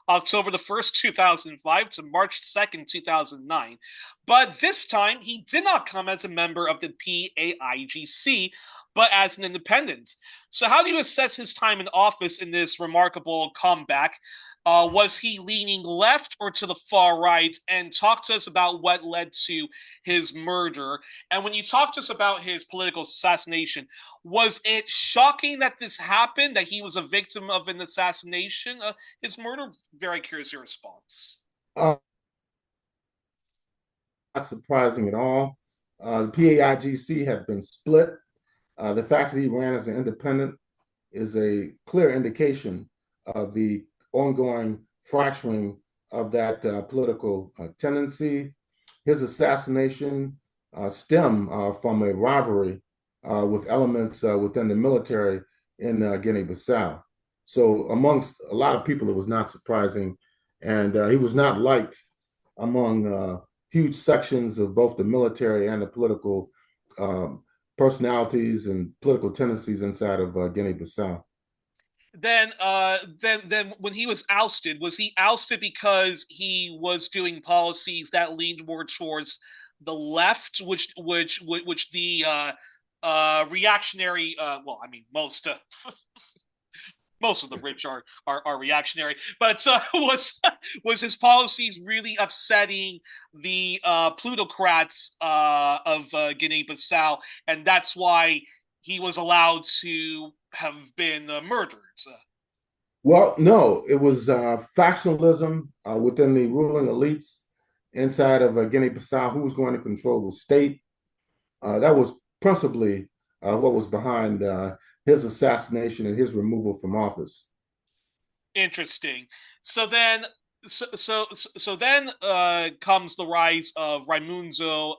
October the 1st, 2005 to March 2nd, 2009. But this time, he did not come as a member of the PAIGC, but as an independent. So, how do you assess his time in office in this remarkable comeback? Was he leaning left or to the far right? And talk to us about what led to his murder. And when you talk to us about his political assassination, was it shocking that this happened, that he was a victim of an assassination? His murder, very curious your response. Uh, Not surprising at all. The PAIGC had been split. The fact that he ran as an independent is a clear indication of the ongoing fracturing of that political tendency. His assassination stemmed from a rivalry with elements within the military in Guinea-Bissau. So amongst a lot of people, it was not surprising. And he was not liked among huge sections of both the military and the political personalities and political tendencies inside of Guinea-Bissau. Then when he was he ousted because he was doing policies that leaned more towards the left, which the reactionary well, I mean most of the rich are reactionary, but was his policies really upsetting the plutocrats of Guinea-Bissau, and that's why he was allowed to have been murdered. Well, no, it was factionalism within the ruling elites inside of Guinea-Bissau, who was going to control the state. That was principally what was behind his assassination and his removal from office. Interesting. So then, so then comes the rise of Raimundo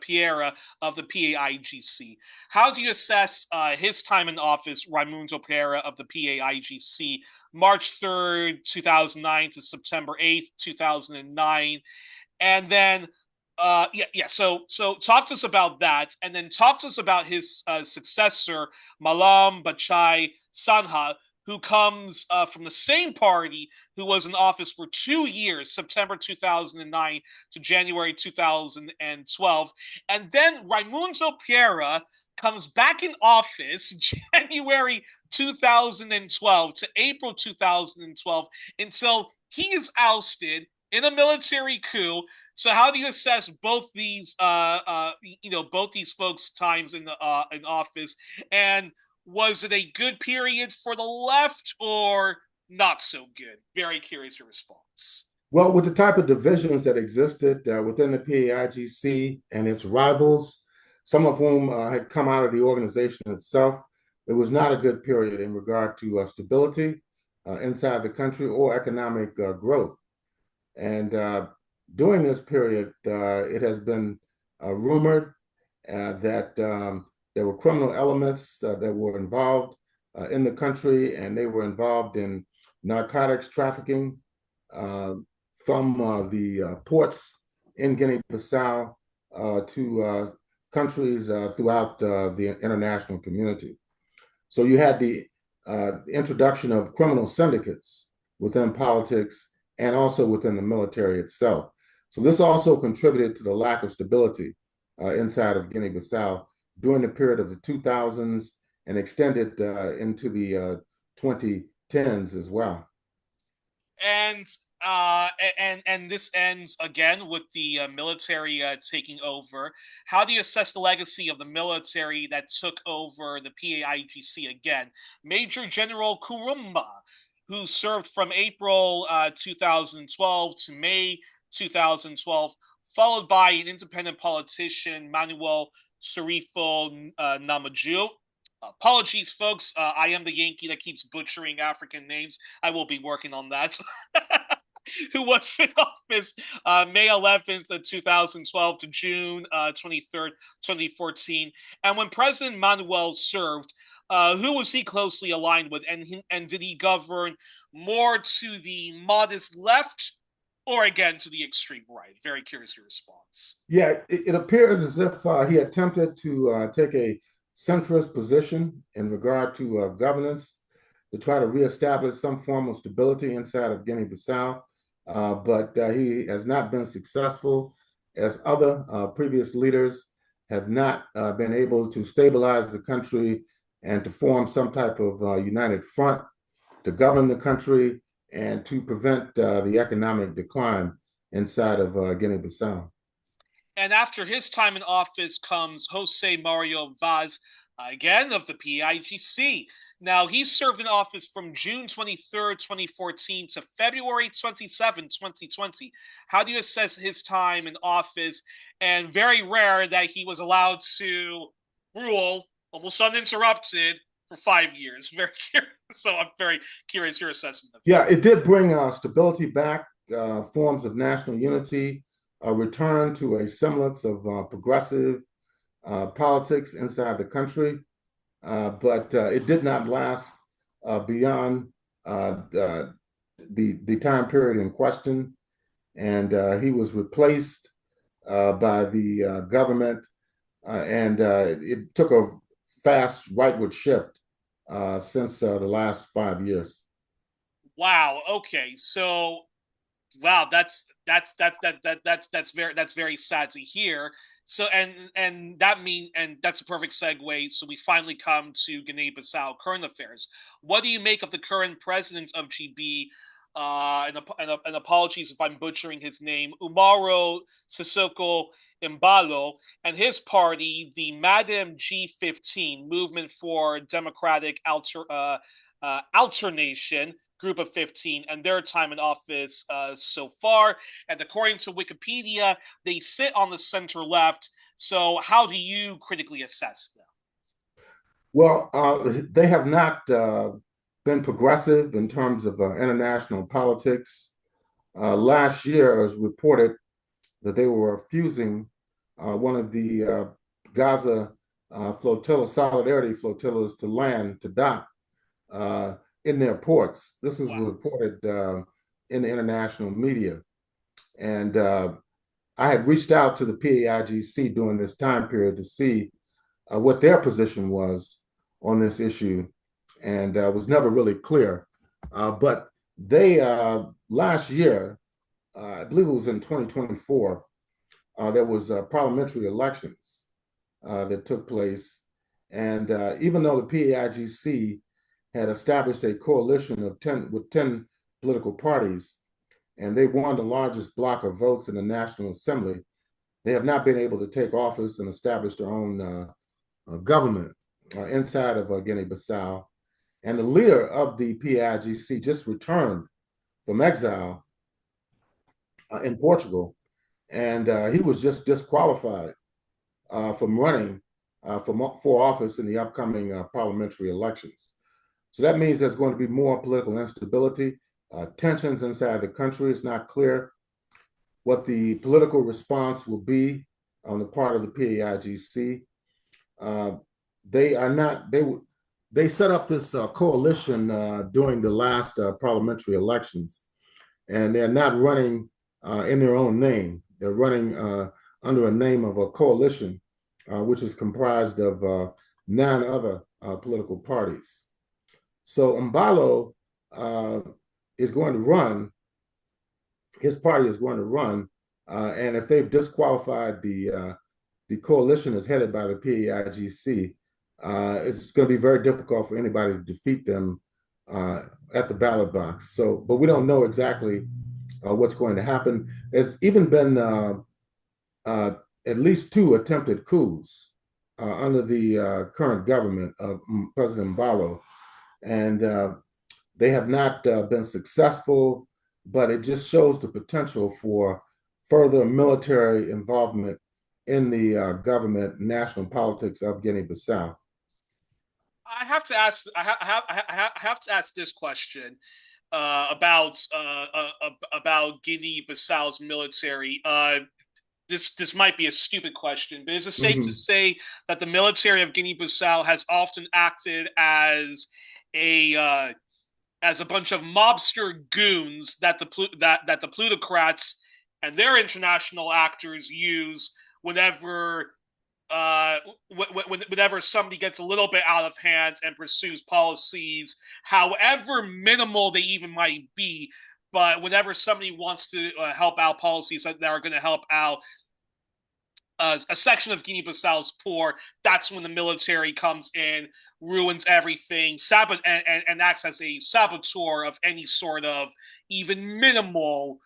Pereira of the PAIGC. How do you assess his time in office, Raimundo Pereira of the PAIGC, March 3rd, 2009 to September 8th, 2009? And then so talk to us about that, and then talk to us about his successor, Malam Bachai Sanha, who comes from the same party, who was in office for 2 years, September 2009 to January 2012. And then Raimundo Pereira comes back in office January 2012 to April 2012 until he is ousted in a military coup. So how do you assess both these, both these folks' times in office, and was it a good period for the left or not so good? Very curious your response. Well, with the type of divisions that existed within the PAIGC and its rivals, some of whom had come out of the organization itself, it was not a good period in regard to stability inside the country or economic growth. And during this period, it has been rumored that there were criminal elements that were involved in the country, and they were involved in narcotics trafficking uh, from the ports in Guinea-Bissau to countries throughout the international community. So you had the introduction of criminal syndicates within politics and also within the military itself. So this also contributed to the lack of stability inside of Guinea-Bissau during the period of the 2000s and extended into the 2010s as well. And and this ends again with the military taking over. How do you assess the legacy of the military that took over the PAIGC again? Major General Kurumba, who served from April 2012 to May 2012, followed by an independent politician, Manuel Sarifo Namaju. Apologies, folks. I am the Yankee that keeps butchering African names. I will be working on that. Who was in office May 11th, 2012 to June 23rd, 2014. And when President Manuel served, who was he closely aligned with? And did he govern more to the modest left or again to the extreme right? Very curious your response. Yeah, it appears as if he attempted to take a centrist position in regard to governance to try to reestablish some form of stability inside of Guinea-Bissau, but he has not been successful, as other previous leaders have not been able to stabilize the country and to form some type of united front to govern the country and to prevent the economic decline inside of Guinea-Bissau. And after his time in office comes Jose Mario Vaz, again of the PIGC. Now, he served in office from June 23rd, 2014 to February 27th, 2020. How do you assess his time in office? And very rare that he was allowed to rule almost uninterrupted for 5 years. Very curious. So I'm very curious your assessment of him. Yeah, it did bring stability back, forms of national unity, a return to a semblance of progressive politics inside the country, but it did not last beyond the time period in question, and he was replaced by the government, and it took a fast rightward shift since the last 5 years. Wow. Okay. So wow, that's very sad to hear. So and that mean and that's a perfect segue. So we finally come to Guinea-Bissau current affairs. What do you make of the current president of GB? And apologies if I'm butchering his name, Umaro Sissoko Imbalo, and his party, the Madam G15 Movement for Democratic Alternation, group of 15 and their time in office so far. And according to Wikipedia, they sit on the center left. So, how do you critically assess them? Well, they have not been progressive in terms of international politics. Last year, it was reported that they were refusing one of the Gaza solidarity flotillas to land, to dock in their ports. This is Wow. reported in the international media. And I had reached out to the PAIGC during this time period to see what their position was on this issue, and was never really clear. But they, last year, I believe it was in 2024, there was parliamentary elections that took place. And even though the PAIGC had established a coalition of 10 political parties, and they won the largest block of votes in the National Assembly, they have not been able to take office and establish their own government inside of Guinea-Bissau. And the leader of the PIGC just returned from exile in Portugal, and he was just disqualified from running for office in the upcoming parliamentary elections. So that means there's going to be more political instability, tensions inside the country. It's not clear what the political response will be on the part of the PAIGC. They are not. they set up this coalition during the last parliamentary elections, and they're not running in their own name. They're running under a name of a coalition, which is comprised of 9 other political parties. So Mbalo uh, is going to run, his party is going to run, and if they've disqualified the coalition is headed by the PAIGC, it's going to be very difficult for anybody to defeat them at the ballot box. So, but we don't know exactly what's going to happen. There's even been uh, at least 2 attempted coups under the current government of President Mbalo, and they have not been successful, but it just shows the potential for further military involvement in the government national politics of Guinea-Bissau. I have to ask. I have to ask this question about Guinea-Bissau's military. This might be a stupid question, but is it safe to Mm-hmm. say that the military of Guinea-Bissau has often acted a uh, as a bunch of mobster goons that the plutocrats and their international actors use whenever whenever somebody gets a little bit out of hand and pursues policies, however minimal they even might be, but whenever somebody wants to help out policies that are going to help out a section of Guinea-Bissau's poor, that's when the military comes in, ruins everything, and acts as a saboteur of any sort of even minimal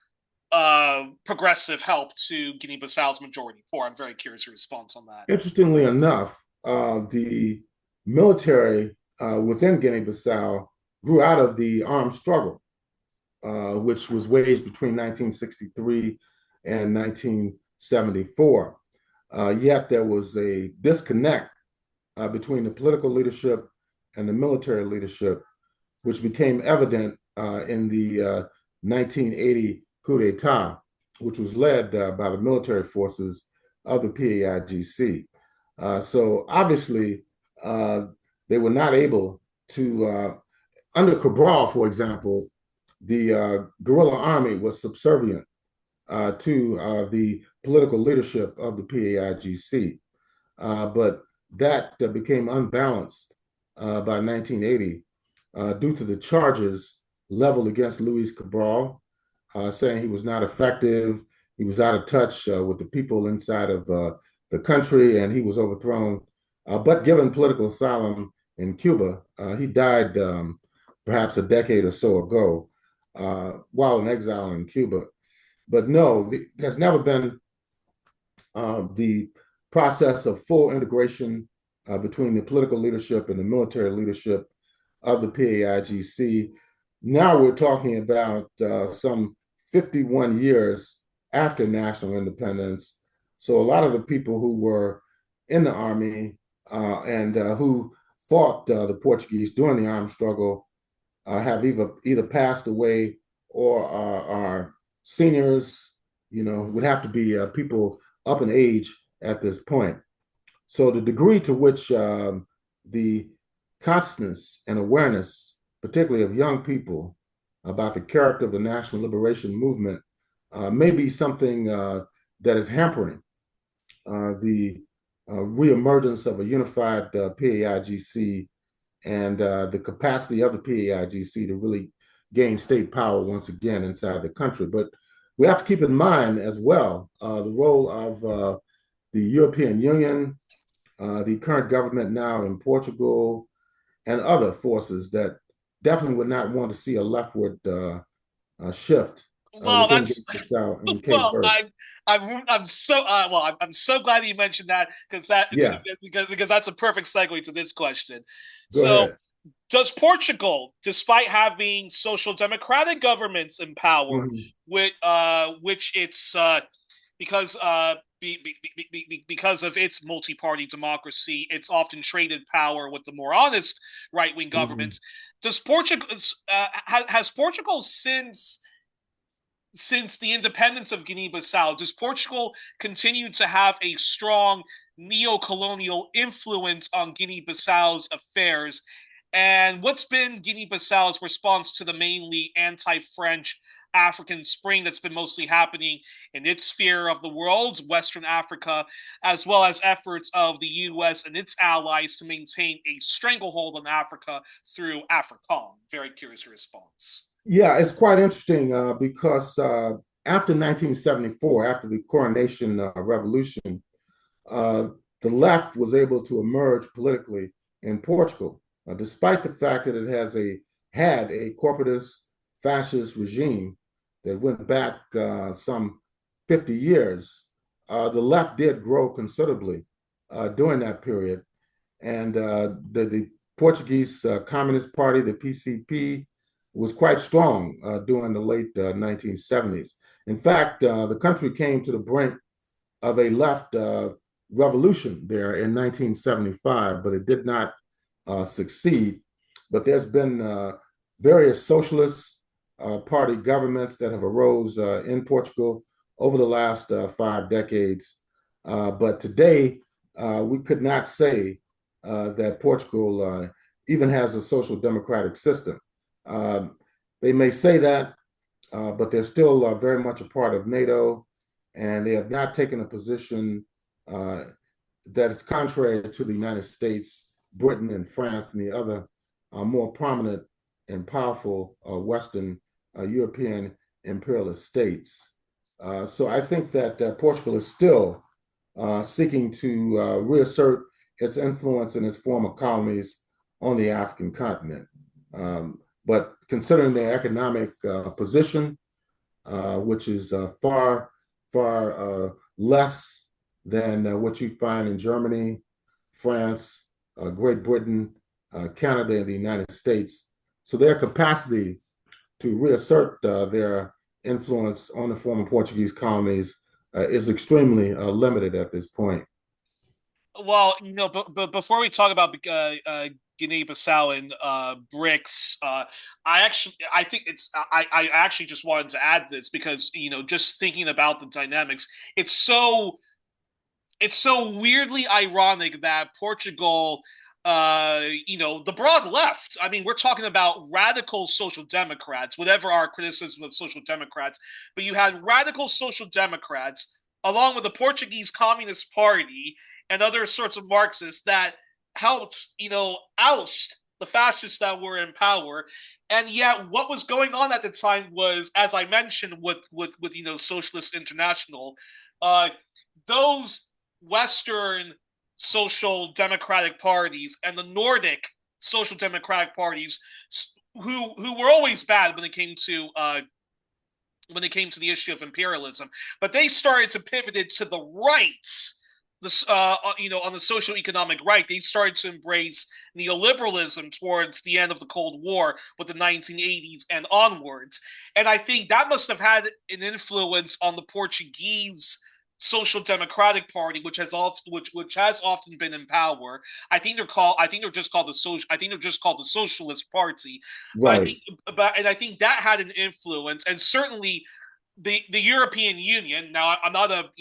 progressive help to Guinea-Bissau's majority poor. I'm very curious your response on that. Interestingly enough, the military within Guinea-Bissau grew out of the armed struggle, which was waged between 1963 and 1974. Yet there was a disconnect between the political leadership and the military leadership, which became evident in the 1980 coup d'etat, which was led by the military forces of the PAIGC. So obviously, they were not able to, under Cabral, for example, the guerrilla army was subservient to the political leadership of the PAIGC. But that became unbalanced by 1980 due to the charges leveled against Luis Cabral, saying he was not effective, he was out of touch with the people inside of the country, and he was overthrown. But given political asylum in Cuba, he died perhaps a decade or so ago while in exile in Cuba. But no, there's never been the process of full integration between the political leadership and the military leadership of the PAIGC. Now we're talking about some 51 years after national independence. So a lot of the people who were in the army and who fought the Portuguese during the armed struggle have either passed away or are seniors, would have to be people up in age at this point. So the degree to which the consciousness and awareness, particularly of young people, about the character of the national liberation movement may be something that is hampering the reemergence of a unified PAIGC and the capacity of the PAIGC to really gain state power once again inside the country. But we have to keep in mind as well the role of the European Union, the current government now in Portugal, and other forces that definitely would not want to see a leftward shift Well, within that's Guinea-Bissau and Cape well. Verde. I'm so I'm so glad that you mentioned that Yeah, because that's a perfect segue to this question. go So, ahead. does Portugal, despite having social democratic governments in power, Mhm. which it's because because of its multi-party democracy, it's often traded power with the more honest right-wing Mhm. governments. Does Portugal has Portugal since the independence of Guinea-Bissau, does Portugal continue to have a strong neo-colonial influence on Guinea-Bissau's affairs? And what's been Guinea-Bissau's response to the mainly anti-French African Spring that's been mostly happening in its sphere of the world, Western Africa, as well as efforts of the US and its allies to maintain a stranglehold on Africa through AFRICOM? Very curious response. Yeah, it's quite interesting because after 1974, after the coronation revolution, uh, the left was able to emerge politically in Portugal, despite the fact that it had a corporatist fascist regime that went back some 50 years. The left did grow considerably during that period, and the Portuguese Communist Party, the PCP, was quite strong during the late 1970s. In fact, the country came to the brink of a left revolution there in 1975, but it did not succeed. But there's been various socialist party governments that have arose in Portugal over the last 5 decades. But today, we could not say that Portugal even has a social democratic system. Um, they may say that, but they're still very much a part of NATO, and they have not taken a position uh, that is contrary to the United States, Britain, and France, and the other more prominent and powerful Western European imperialist states. So I think that Portugal is still seeking to reassert its influence in its former colonies on the African continent. But considering their economic position, which is far less than what you find in Germany, France, Great Britain, Canada, and the United States. So their capacity to reassert their influence on the former Portuguese colonies is extremely limited at this point. Well, but before we talk about Guinea-Bissau and BRICS, I think I actually just wanted to add this because just thinking about the dynamics, it's so it's so weirdly ironic that Portugal, the broad left. I mean, we're talking about radical social democrats, whatever our criticism of social democrats, but you had radical social democrats along with the Portuguese Communist Party and other sorts of Marxists that helped, oust the fascists that were in power. And yet, what was going on at the time was, as I mentioned, with Socialist International, uh, those Western social democratic parties and the Nordic social democratic parties, who were always bad when it came to the issue of imperialism, but they started to pivot it to the rights. On the social economic right, they started to embrace neoliberalism towards the end of the Cold War with the 1980s and onwards. And I think that must have had an influence on the Portuguese Social Democratic Party, which has often been in power. I think they're just called the social. I think they're just called the Socialist Party. But I Right. think, and I think that had an influence, and certainly the European Union. Now, I'm not a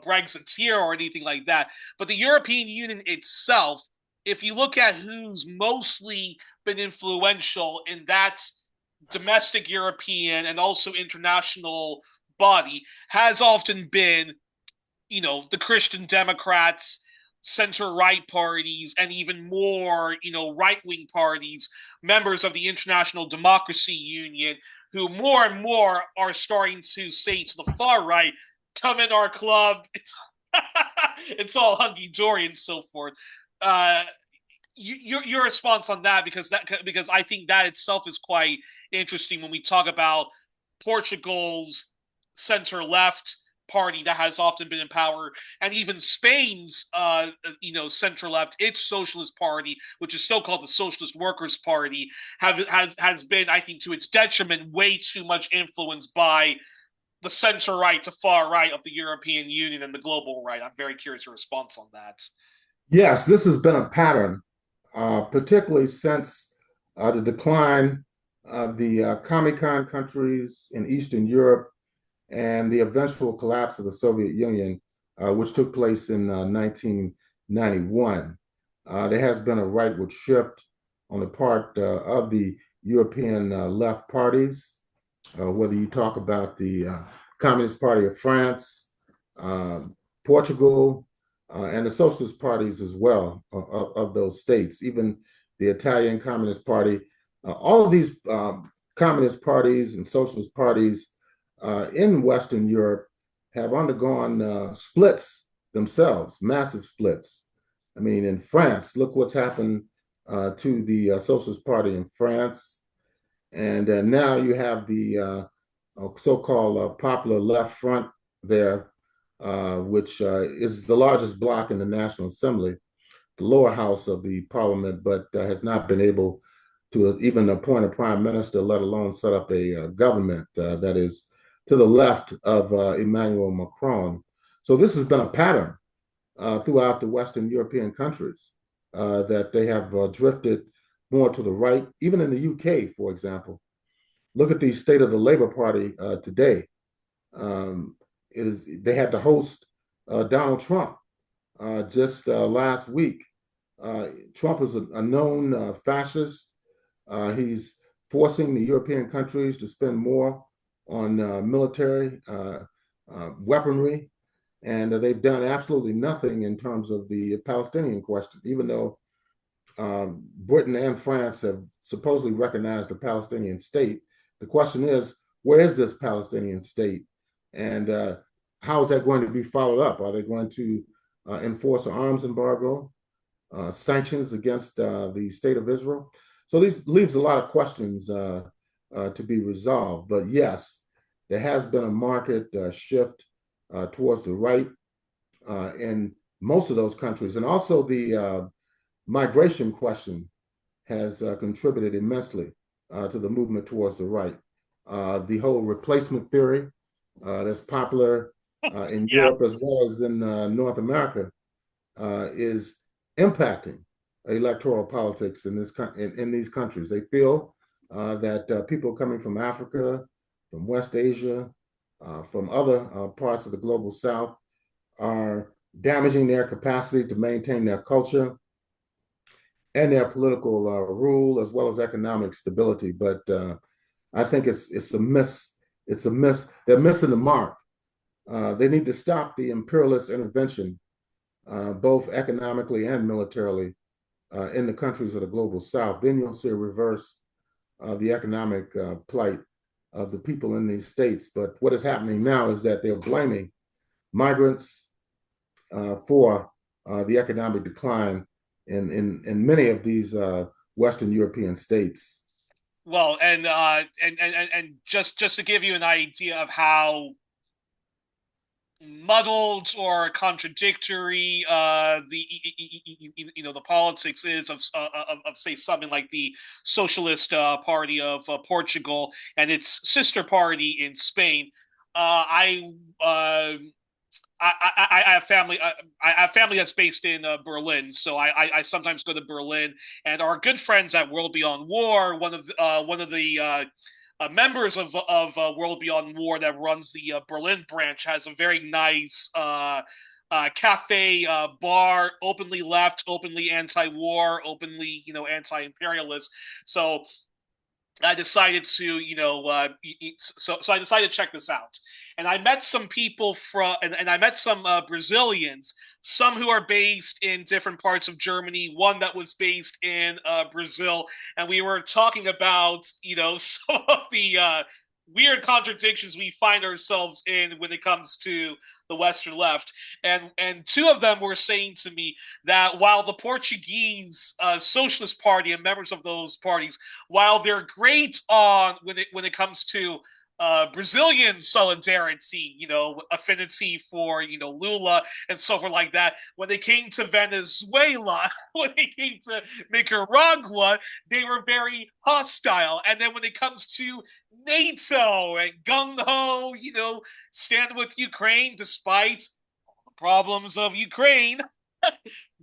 Brexiteer or anything like that, but the European Union itself, if you look at who's mostly been influential in that domestic European and also international body, has often been the Christian Democrats, center right parties, and even more, right wing parties, members of the International Democracy Union, who more and more are starting to say to the far right, come in our club. It's all hunky dory and so forth. Uh, your response on that, because I think that itself is quite interesting when we talk about Portugal's center left party that has often been in power, and even Spain's center left, its socialist party, which is still called the Socialist Workers Party, has been, I think, to its detriment, way too much influenced by the center right to far right of the European Union and the global right. I'm very curious your response on that. Yes, this has been a pattern, particularly since the decline of the Comecon countries in Eastern Europe and the eventual collapse of the Soviet Union, which took place in 1991. There has been a rightward shift on the part of the European left parties, whether you talk about the Communist Party of France, uh, Portugal, and the socialist parties as well of those states, even the Italian Communist Party. All of these communist parties and socialist parties in Western Europe have undergone splits themselves, massive splits. I mean, in France, look what's happened to the Socialist Party in France. And now you have the so-called Popular Left Front there, which is the largest bloc in the National Assembly, the lower house of the parliament, but has not been able to even appoint a prime minister, let alone set up a government that is to the left of Emmanuel Macron. So this has been a pattern throughout the Western European countries that they have drifted more to the right, even in the UK, for example. Look at the state of the Labour Party today. They had to host Donald Trump just last week. Trump is a known fascist. He's forcing the European countries to spend more on military weaponry, and they've done absolutely nothing in terms of the Palestinian question, even though Britain and France have supposedly recognized the Palestinian state. The question is, where is this Palestinian state? And how is that going to be followed up? Are they going to enforce an arms embargo, sanctions against the state of Israel? So this leaves a lot of questions to be resolved. But yes, there has been a market shift towards the right in most of those countries. And also the migration question has contributed immensely to the movement towards the right. The whole replacement theory that's popular in Yeah. Europe as well as in North America is impacting electoral politics in these countries. They feel that people coming from Africa, from West Asia, from other parts of the global South are damaging their capacity to maintain their culture and their political rule as well as economic stability. But I think it's a miss. It's a miss. They're missing the mark. They need to stop the imperialist intervention, both economically and militarily, in the countries of the global South. Then you'll see a reverse of the economic plight of the people in these states. But what is happening now is that they're blaming migrants for the economic decline in many of these Western European states. Well, and just to give you an idea of how muddled or contradictory the politics is of say something like the Socialist Party of Portugal and its sister party in Spain. I I have family. I have family that's based in Berlin, so I sometimes go to Berlin. And our good friends at World Beyond War, one of the members of World Beyond War that runs the Berlin branch, has a very nice cafe bar, openly left, openly anti-war, openly anti-imperialist. So I decided to, so I decided to check this out. And I met some people and I met some Brazilians, some who are based in different parts of Germany, one that was based in Brazil. And we were talking about, some of the weird contradictions we find ourselves in when it comes to the Western left. And two of them were saying to me that while the Portuguese Socialist Party and members of those parties, while they're great on when it comes to Brazilian solidarity, affinity for Lula and so forth like that. When they came to Venezuela, when they came to Nicaragua, they were very hostile. And then when it comes to NATO and gung ho, stand with Ukraine despite the problems of Ukraine,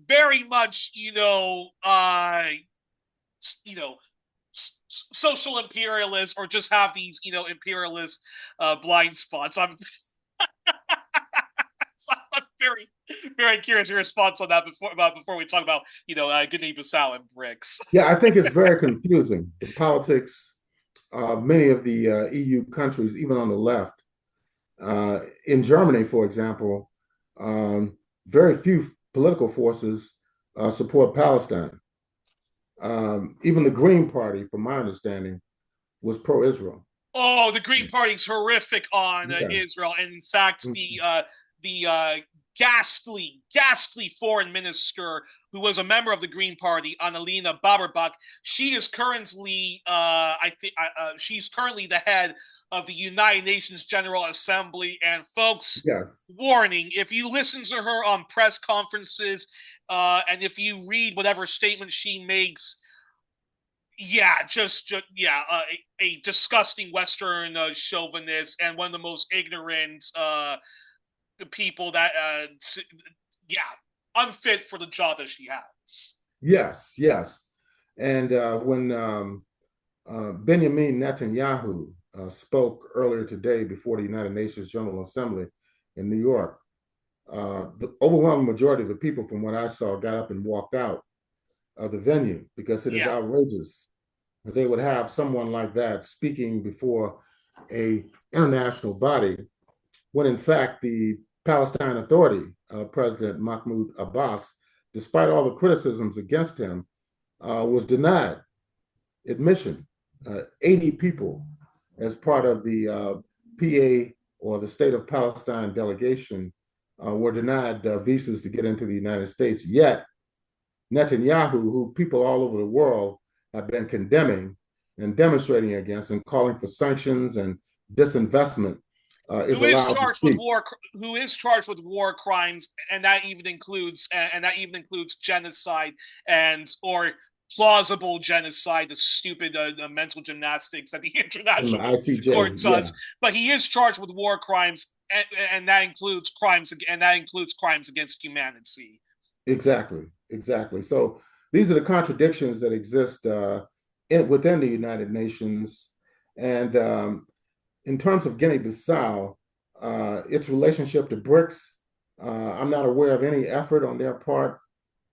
very much, you know, social imperialists or just have these imperialist blind spots. I'm very, very curious your response on that before we talk about Guinea-Bissau and BRICS. Yeah, I think it's very confusing. The politics of many of the EU countries, even on the left. In Germany, for example, very few political forces support Palestine. Even the Green Party, from my understanding, was pro-Israel. Oh, the Green Party's horrific on Yeah. Israel, and in fact, the ghastly foreign minister who was a member of the Green Party, Annalena Baerbock, she is currently, I think, she's currently the head of the United Nations General Assembly. And folks, Yes. warning: if you listen to her on press conferences, and if you read whatever statement she makes, yeah, just yeah, a disgusting Western chauvinist and one of the most ignorant people that yeah, unfit for the job that she has. Yes. Yes. And when Benjamin Netanyahu spoke earlier today before the United Nations General Assembly in New York, the overwhelming majority of the people, from what I saw, got up and walked out of the venue because it is Yeah, outrageous that they would have someone like that speaking before a international body when in fact the Palestine Authority, President Mahmoud Abbas, despite all the criticisms against him, was denied admission. 80 people as part of the PA, or the State of Palestine delegation, were denied visas to get into the United States. Yet Netanyahu, who people all over the world have been condemning and demonstrating against and calling for sanctions and disinvestment, is who is allowed to charged with speak. war? Who is charged with war crimes, and that even includes genocide and or plausible genocide, the stupid mental gymnastics that the From the international ICJ, court yeah, does. But he is charged with war crimes, and that includes crimes against humanity. exactly, exactly. So these are the contradictions that exist within the United Nations. And in terms of Guinea-Bissau, its relationship to BRICS, I'm not aware of any effort on their part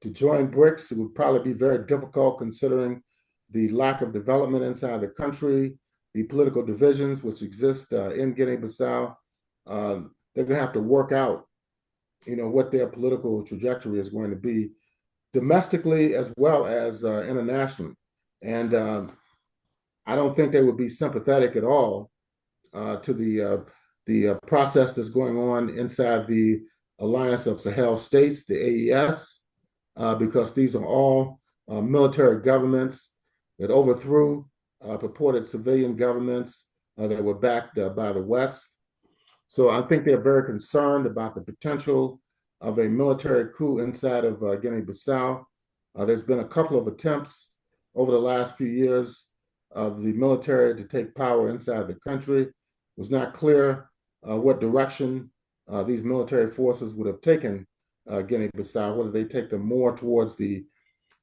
to join BRICS. It would probably be very difficult considering the lack of development inside the country, the political divisions which exist in Guinea-Bissau. They're going to have to work out, what their political trajectory is going to be domestically as well as internationally. And I don't think they would be sympathetic at all to the process that's going on inside the Alliance of Sahel States, the AES, because these are all military governments that overthrew purported civilian governments that were backed by the West. So I think they're very concerned about the potential of a military coup inside of Guinea-Bissau. There's been a couple of attempts over the last few years of the military to take power inside the country. It was not clear what direction these military forces would have taken Guinea-Bissau, whether they take them more towards the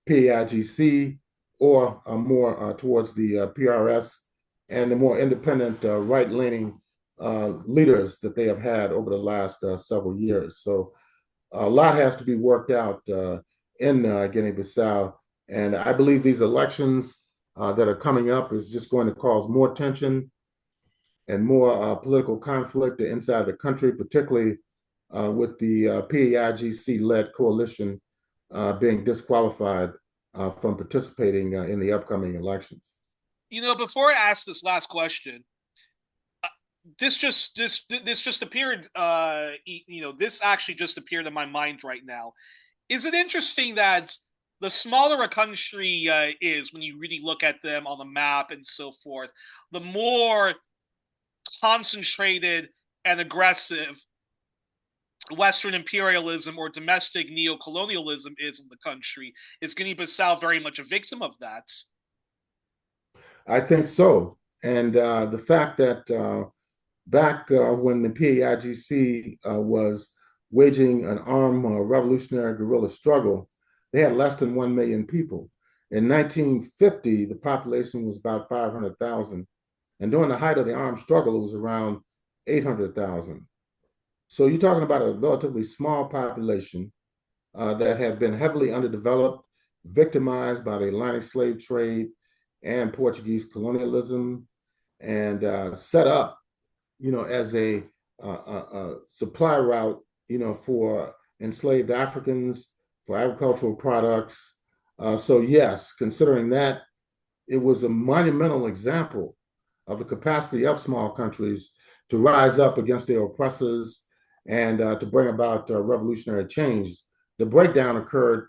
PAIGC or more towards the PRS and the more independent right-leaning leaders that they have had over the last several years. So a lot has to be worked out in Guinea-Bissau. And I believe these elections that are coming up is just going to cause more tension and more political conflict inside the country, particularly with the PAIGC-led coalition being disqualified from participating in the upcoming elections. Before I ask this last question, this just appeared. This actually just appeared in my mind right now. Is it interesting that the smaller a country is, when you really look at them on the map and so forth, the more concentrated and aggressive Western imperialism or domestic neo-colonialism is in the country? Is Guinea-Bissau very much a victim of that? I think so. And the fact that back when the PAIGC was waging an armed revolutionary guerrilla struggle, they had less than 1 million people. In 1950, the population was about 500,000. And during the height of the armed struggle, it was around 800,000. So you're talking about a relatively small population that have been heavily underdeveloped, victimized by the Atlantic slave trade and Portuguese colonialism, and set up, as a supply route, for enslaved Africans, for agricultural products. So yes, considering that, it was a monumental example of the capacity of small countries to rise up against their oppressors and to bring about revolutionary change. The breakdown occurred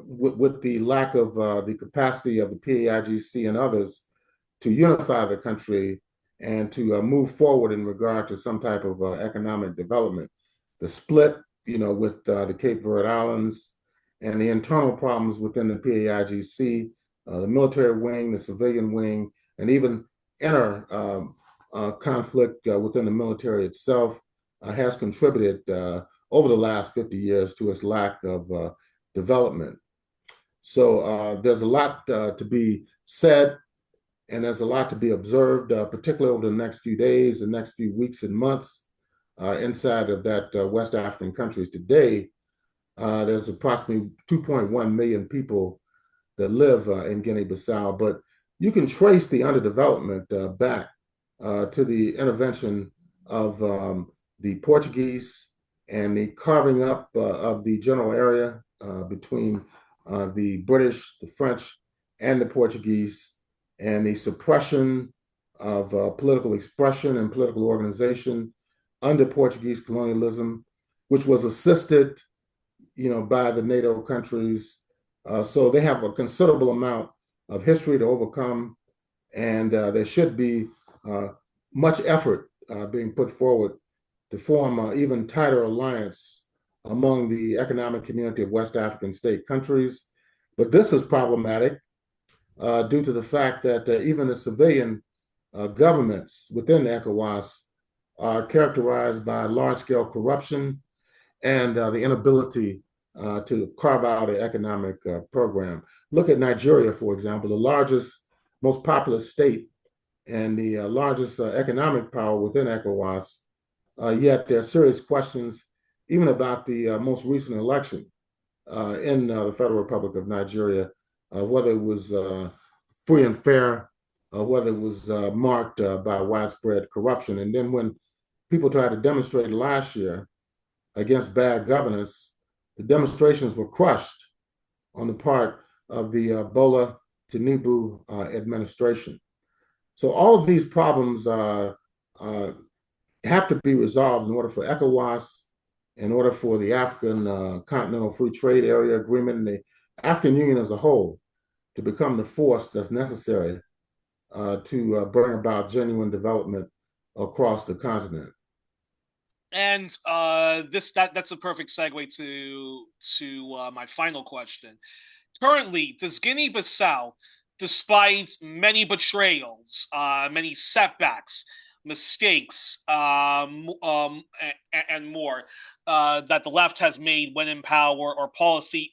with the lack of the capacity of the PAIGC and others to unify the country and to move forward in regard to some type of economic development. The split, with the Cape Verde Islands and the internal problems within the PAIGC, the military wing, the civilian wing, and even inner conflict within the military itself has contributed over the last 50 years to its lack of development. So there's a lot to be said, and there's a lot to be observed, particularly over the next few days, the next few weeks and months inside of that West African countries. Today, there's approximately 2.1 million people that live in Guinea-Bissau, but you can trace the underdevelopment back to the intervention of the Portuguese and the carving up of the general area between the British, the French, and the Portuguese, and the suppression of political expression and political organization under Portuguese colonialism, which was assisted, by the NATO countries. So they have a considerable amount of history to overcome, and there should be much effort being put forward to form an even tighter alliance among the economic community of West African state countries. But this is problematic due to the fact that even the civilian governments within ECOWAS are characterized by large-scale corruption and the inability to carve out an economic program. Look at Nigeria, for example, the largest, most populous state and the largest economic power within ECOWAS. Yet there are serious questions even about the most recent election in the Federal Republic of Nigeria, whether it was free and fair, whether it was marked by widespread corruption. And then when people tried to demonstrate last year against bad governance, the demonstrations were crushed on the part of the Bola Tinubu administration. So all of these problems have to be resolved in order for ECOWAS, in order for the African Continental Free Trade Area Agreement and the African Union as a whole to become the force that's necessary to bring about genuine development across the continent. And that's a perfect segue to my final question. Currently, does Guinea-Bissau, despite many betrayals, many setbacks, mistakes, and more that the left has made when in power, or policies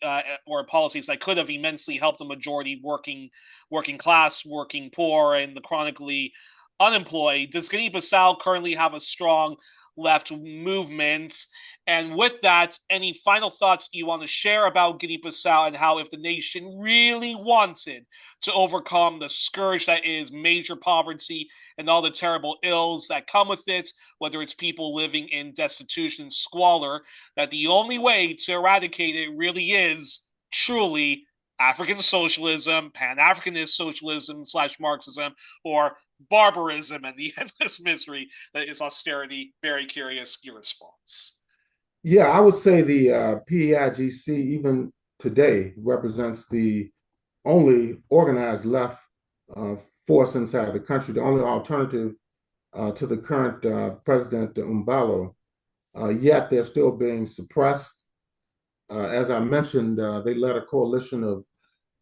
that could have immensely helped the majority working class, working poor, and the chronically unemployed, does Guinea-Bissau currently have a strong left movement? And with that, any final thoughts you want to share about Guinea-Bissau and how, if the nation really wanted to overcome the scourge that is major poverty and all the terrible ills that come with it, whether it's people living in destitution and squalor, that the only way to eradicate it really is truly African socialism, Pan-Africanist socialism / Marxism, or barbarism and the endless misery that is austerity? Very curious your response. Yeah, I would say the PEIGC, even today, represents the only organized left uh, force inside the country, the only alternative to the current President Umbalo. Yet they're still being suppressed. As I mentioned, they led a coalition of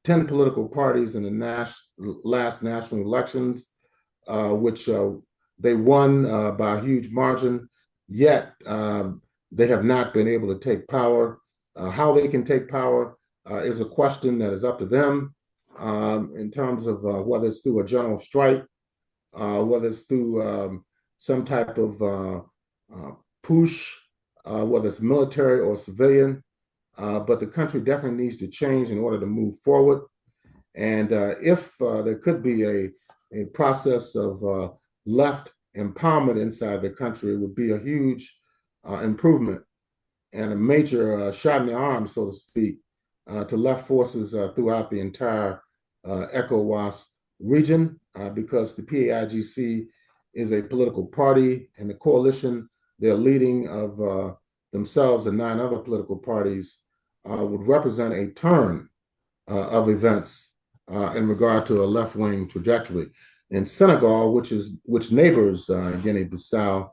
10 political parties in the last national elections, which they won by a huge margin. Yet they have not been able to take power. How they can take power is a question that is up to them in terms of whether it's through a general strike, whether it's through some type of push, whether it's military or civilian. But the country definitely needs to change in order to move forward. And if there could be a process of left empowerment inside the country, it would be a huge improvement and a major shot in the arm, so to speak, to left forces throughout the entire ECOWAS region, because the PAIGC is a political party, and the coalition they're leading of themselves and 9 other political parties would represent a turn of events in regard to a left-wing trajectory. In Senegal, which neighbors Guinea-Bissau,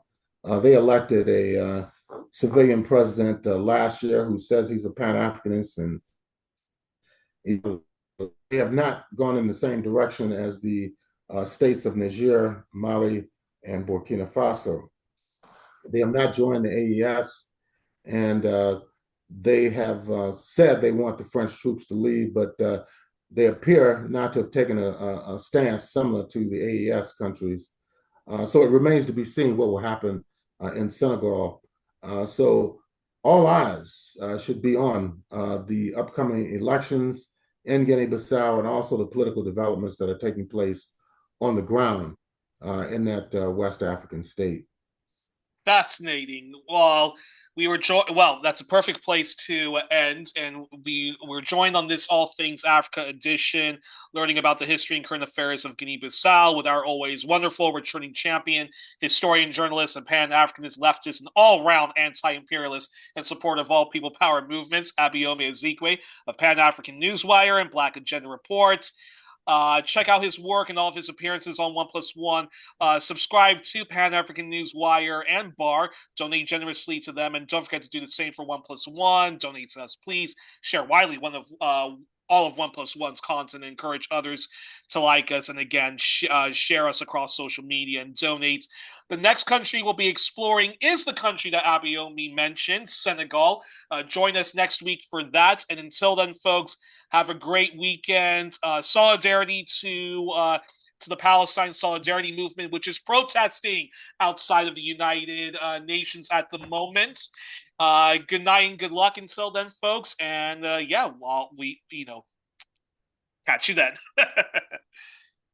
they elected a civilian president last year who says he's a Pan-Africanist, and they have not gone in the same direction as the states of Niger, Mali, and Burkina Faso. They have not joined the AES, and they have said they want the French troops to leave, but they appear not to have taken a stance similar to the AES countries. So it remains to be seen what will happen in Senegal. So all eyes should be on the upcoming elections in Guinea-Bissau, and also the political developments that are taking place on the ground in that West African state. Fascinating. Well, well, that's a perfect place to end, and we were joined on this All Things Africa edition, learning about the history and current affairs of Guinea-Bissau with our always wonderful returning champion, historian, journalist, and Pan-Africanist leftist, and all-round anti-imperialist and support of all people power movements, Abayomi Azikiwe of Pan-African Newswire and Black Agenda Reports. Check out his work and all of his appearances on One Plus One. Subscribe to Pan African Newswire and Bar. Donate generously to them, and don't forget to do the same for One Plus One. Donate to us, please. Share widely all of One Plus One's content, and encourage others to like us. And again, share us across social media and donate. The next country we'll be exploring is the country that Abayomi mentioned, Senegal. Join us next week for that. And until then, folks, have a great weekend. Solidarity to the Palestine Solidarity Movement, which is protesting outside of the United Nations at the moment. Good night and good luck until then, folks. And yeah, well, catch you then.